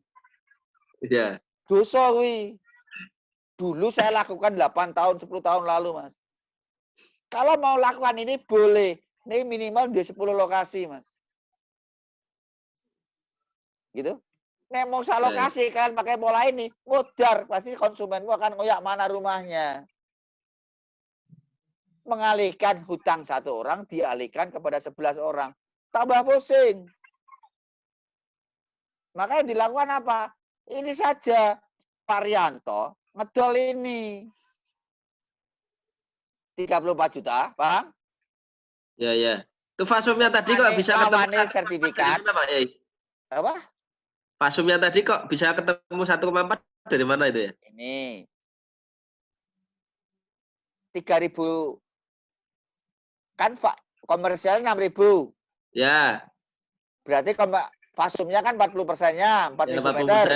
Ya. Dosa kuwi. Dulu saya lakukan 8 tahun, 10 tahun lalu, Mas. Kalau mau lakukan ini boleh. Ini minimal di 10 lokasi, Mas. Gitu. Nek mau lokasi kan pakai pola ini, mudar. Pasti konsumenmu akan ngoyak mana rumahnya. Mengalihkan hutang 1 orang, dialihkan kepada 11 orang. Tambah pusing. Makanya dilakukan apa? Ini saja. Pak Rianto ngedol ini 34 juta, paham? Ya, ya. Itu fasumnya tadi kok bisa ketemu sertifikat. Dari mana, Pak Yai? Apa? Fasumnya tadi kok bisa ketemu 1,4 dari mana itu ya? Ini 3.000 kan Pak komersial 6.000. Ya. Berarti fasumnya kan 40%-nya, 4.000 Ya, meter.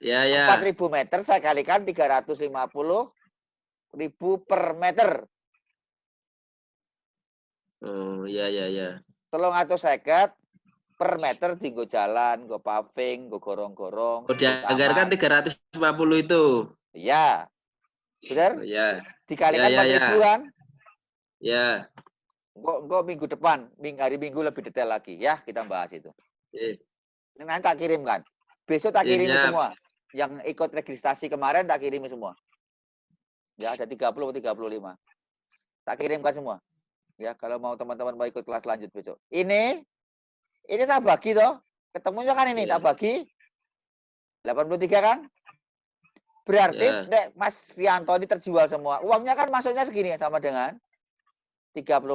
Ya, ya. 4.000 meter saya kalikan 350.000 per meter. Oh, ya, ya, ya. 350 per meter tinggo jalan, go paving, go gorong-gorong. Oh, dianggarkan 350 itu. Iya. Benar? Oh, ya. Dikalikan 4.000 kan? Ya. Engkau minggu depan, hari Minggu lebih detail lagi ya, kita bahas itu. Ini nanti tak kirimkan. Besok tak kirimi semua. Yang ikut registrasi kemarin tak kirimi semua. Ya, ada 30 atau 35. Tak kirimkan semua. Ya, kalau mau teman-teman mau ikut kelas lanjut besok. Ini tak bagi toh. Ketemunya kan ini tak bagi 83 kan? Berarti Mas Rianto ini terjual semua. Uangnya kan masuknya segini sama dengan 34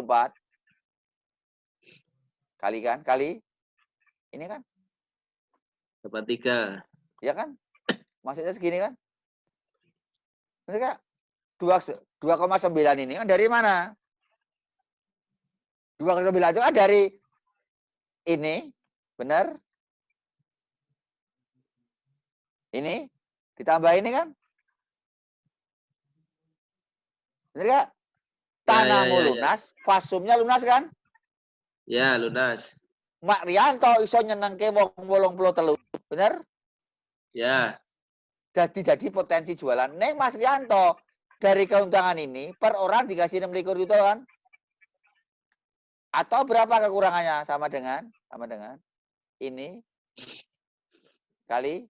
kali kan? Kali ini kan? 83. Ya kan? Maksudnya segini kan? Mereka 2,9 ini kan dari mana? 2,9 itu kan dari ini, benar? Ini ditambah ini kan? Benar gak? Tanahmu lunas, fasumnya lunas kan? Ya, lunas. Mak Rianto iso nyenengke wong 83, bener? Ya. Jadi potensi jualan. Neng Mas Rianto dari keuntungan ini per orang dikasih 26 juta kan? Atau berapa kekurangannya? Sama dengan ini kali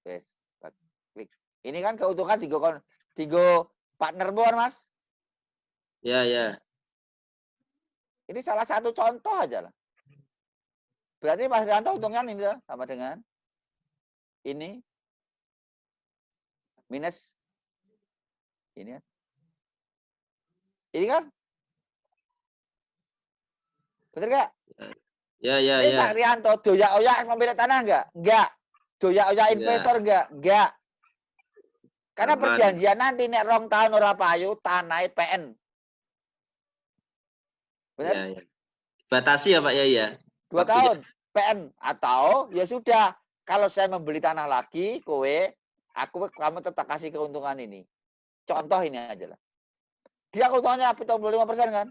klik. Ini kan keuntungan tiga partner bukan Mas? Ya, ya. Ini salah satu contoh aja lah. Berarti Mas Rianto untungnya ini sama dengan ini minus ini kan. Ini kan? Betul nggak? Ya, ya, Ini ya. Pak Rianto doyak-oyak pemilik tanah enggak? Enggak. Doyak-oyak investor enggak? Enggak. Karena Aman. perjanjian nanti nek 2 tahun ora payu tanah PN. Benar? Ya, ya. Batasi ya Pak ya, ya. 2 tahun PN atau ya sudah kalau saya membeli tanah lagi kamu tetap kasih keuntungan ini. Contoh ini aja lah. Dia keuntungannya 75% kan?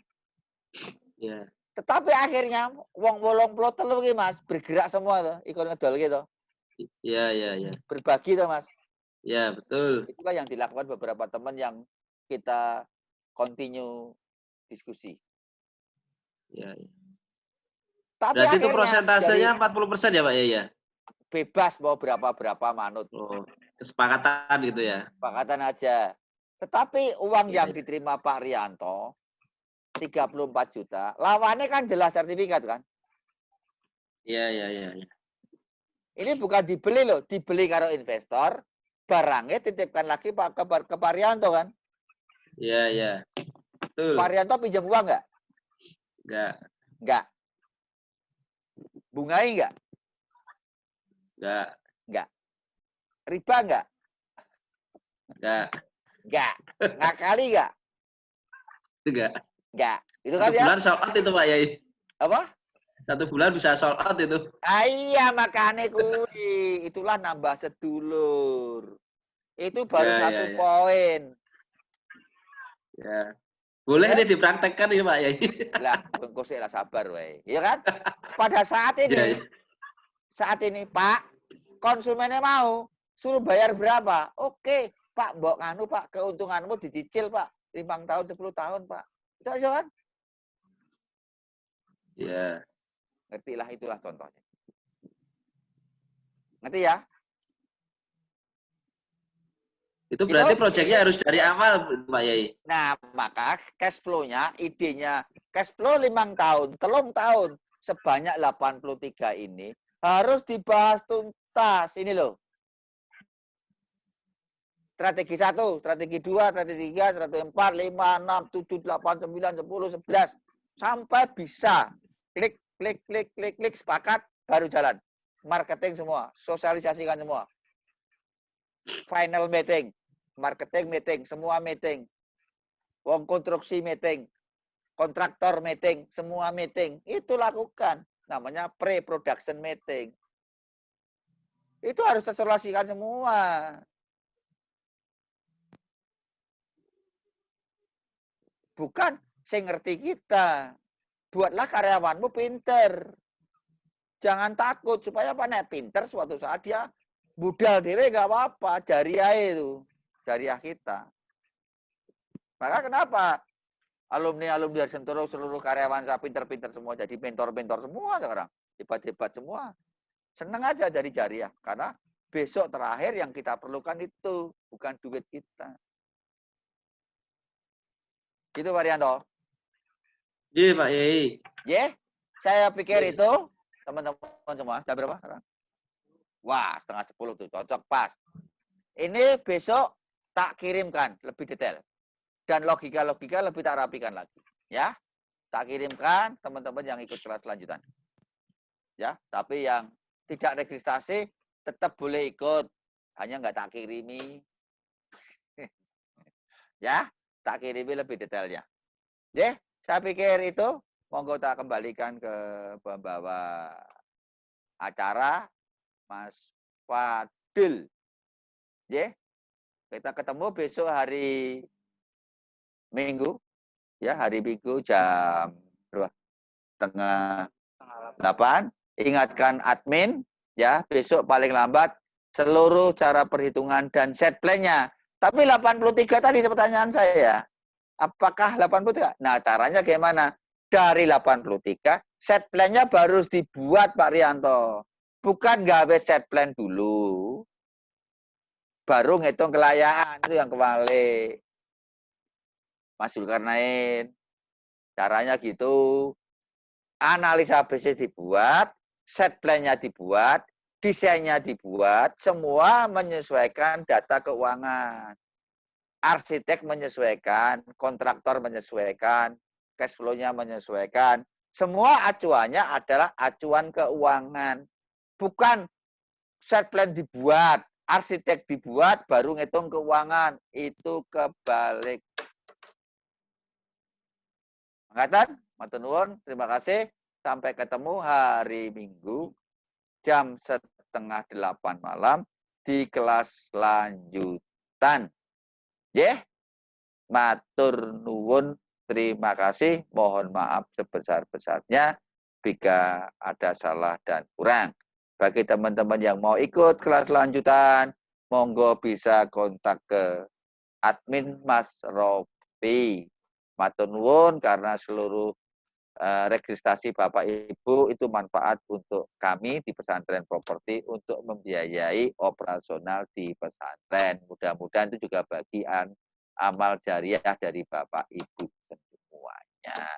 Ya. Tetapi akhirnya wong 83 ki Mas bergerak semua tuh, ikut ngedol gitu. Iya, iya, iya. Berbagi tuh Mas. Ya, betul. Itulah yang dilakukan beberapa teman yang kita continue diskusi. Ya, ya. Tapi Berarti itu akhirnya persentasenya dari 40% ya Pak ya, ya? bebas mau berapa manut. Oh, kesepakatan gitu ya. Kesepakatan aja. Tetapi uang Ya, yang ya. diterima Pak Rianto 34 juta, lawannya kan jelas sertifikat kan? Iya, iya, iya, ya. Ini bukan dibeli loh, dibeli karo investor, barangnya titipkan lagi ke Pak Rianto kan? Iya, iya. Betul. Pak Rianto pinjam uang nggak? Enggak. Nggak. Bungai nggak? Enggak. Nggak. Riba nggak? Enggak. Nggak. Ngakali nggak? Enggak. Nggak. Itu kan 1 ya? bulan sold out itu Pak ya. Apa? 1 bulan bisa sold out itu. Iya makanya kuwi. Itulah nambah sedulur. Itu baru Ya, ya, 1 ya. poin. Ya. Boleh Ya? ini dipraktekkan ini Pak ya. Lah, engko sik lah sabar wae. Iya kan? Pada saat Ya, ini, ya. Pak, konsumennya mau suruh bayar berapa? Oke, Pak, mbok nganu Pak, keuntunganmu dicicil Pak, 5 tahun, 10 tahun Pak. Itu aja kan? Ya. Ngertilah itulah contohnya. Ngerti ya? Itu berarti Itu proyeknya ini. harus dari awal Pak Yai. Nah, maka cash flow-nya, idenya cash flow 5 tahun, 3 tahun sebanyak 83 ini harus dibahas tuntas. Ini loh. Strategi 1, strategi 2, strategi 3, strategi 4, 5, 6, 7, 8, 9, 10, 11. Sampai bisa. Klik, sepakat, baru jalan. Marketing semua, sosialisasikan semua. Final meeting, marketing meeting, semua meeting. Wong konstruksi meeting, kontraktor meeting, semua meeting. Itu lakukan. Namanya pre-production meeting. Itu harus tersosialisasikan semua. Bukan saya ngerti kita. Buatlah karyawanmu pinter. Jangan takut supaya apa nek pinter suatu saat dia budal dewe gak apa-apa, jariah itu. Jariah kita. Maka kenapa alumni dari Sentoro seluruh karyawan saya pinter-pinter semua jadi mentor-mentor semua sekarang. Hebat-hebat semua. Seneng aja jadi jariah karena besok terakhir yang kita perlukan itu bukan duit kita. Gitu Pak Rianto. Iya Pak Yai. Ya, saya pikir itu teman-teman semua. Jam berapa sekarang? Wah, 9:30 tuh, cocok pas. Ini besok tak kirimkan lebih detail. Dan logika-logika lebih tak rapikan lagi. Ya, tak kirimkan teman-teman yang ikut kelas lanjutan. Ya, tapi yang tidak registrasi tetap boleh ikut. Hanya nggak tak kirimi. Ya, tak kirimi lebih detailnya. Ya, saya pikir itu monggo tak kembalikan ke pembawa acara Mas Fadil. Ya. Kita ketemu besok hari Minggu. Ya, hari Minggu jam 7:30. Ingatkan admin ya, besok paling lambat seluruh cara perhitungan dan set plan-nya. Tapi 83 tadi pertanyaan saya. Apakah 83? Nah, caranya gimana? Dari 83, set plan-nya baru dibuat Pak Rianto. Bukan gawe set plan dulu. Baru ngitung kelayakan. Itu yang kebalik. Mas Zulkarnain. Caranya gitu. Analisa bisnis dibuat. set plan-nya dibuat, desainnya dibuat, semua menyesuaikan data keuangan. Arsitek menyesuaikan, kontraktor menyesuaikan, cash flow-nya menyesuaikan. Semua acuannya adalah acuan keuangan. Bukan set plan dibuat, arsitek dibuat, baru ngitung keuangan. Itu kebalik. Mangkatan, matur nuwun, terima kasih. Sampai ketemu hari Minggu jam 7:30 malam di kelas lanjutan. Matur nuwun, terima kasih. Mohon maaf sebesar-besarnya jika ada salah dan kurang. Bagi teman-teman yang mau ikut kelas lanjutan, monggo bisa kontak ke admin Mas Rofi. Matur nuwun, karena seluruh registrasi Bapak Ibu itu manfaat untuk kami di pesantren properti untuk membiayai operasional di pesantren. Mudah-mudahan itu juga bagian amal jariah dari Bapak Ibu semuanya.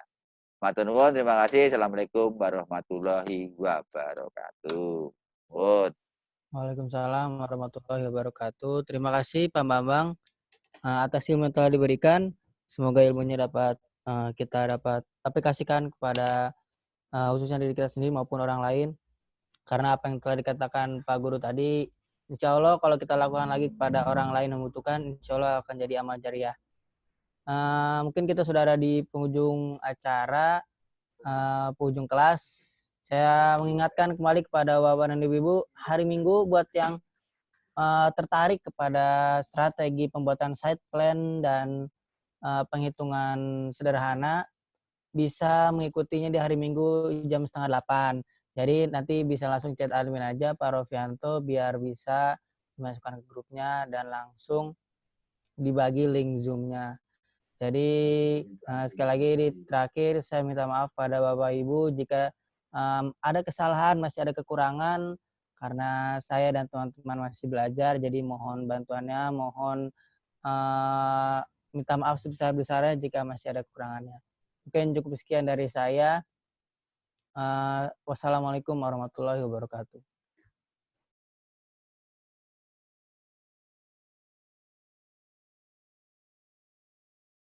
Matur nuwun, terima kasih. Assalamualaikum warahmatullahi wabarakatuh. Waalaikumsalam warahmatullahi wabarakatuh. Terima kasih Pak Bambang atas ilmu yang telah diberikan. Semoga ilmunya dapat kita dapat aplikasikan kepada khususnya diri kita sendiri maupun orang lain. Karena apa yang telah dikatakan Pak Guru tadi, insya Allah kalau kita lakukan lagi kepada orang lain yang membutuhkan, insya Allah akan jadi amal jariah. Mungkin kita sudah ada di penghujung acara, penghujung kelas. Saya mengingatkan kembali kepada Bapak dan Ibu, hari Minggu buat yang tertarik kepada strategi pembuatan site plan dan penghitungan sederhana, bisa mengikutinya di hari Minggu jam 7:30. Jadi nanti bisa langsung chat admin aja Pak Rofianto biar bisa dimasukkan ke grupnya dan langsung dibagi link Zoom-nya. Jadi sekali lagi di terakhir saya minta maaf pada Bapak Ibu jika ada kesalahan, masih ada kekurangan karena saya dan teman-teman masih belajar. Jadi mohon bantuannya, mohon minta maaf sebesar-besarnya jika masih ada kekurangannya. Mungkin cukup sekian dari saya. Wassalamualaikum warahmatullahi wabarakatuh.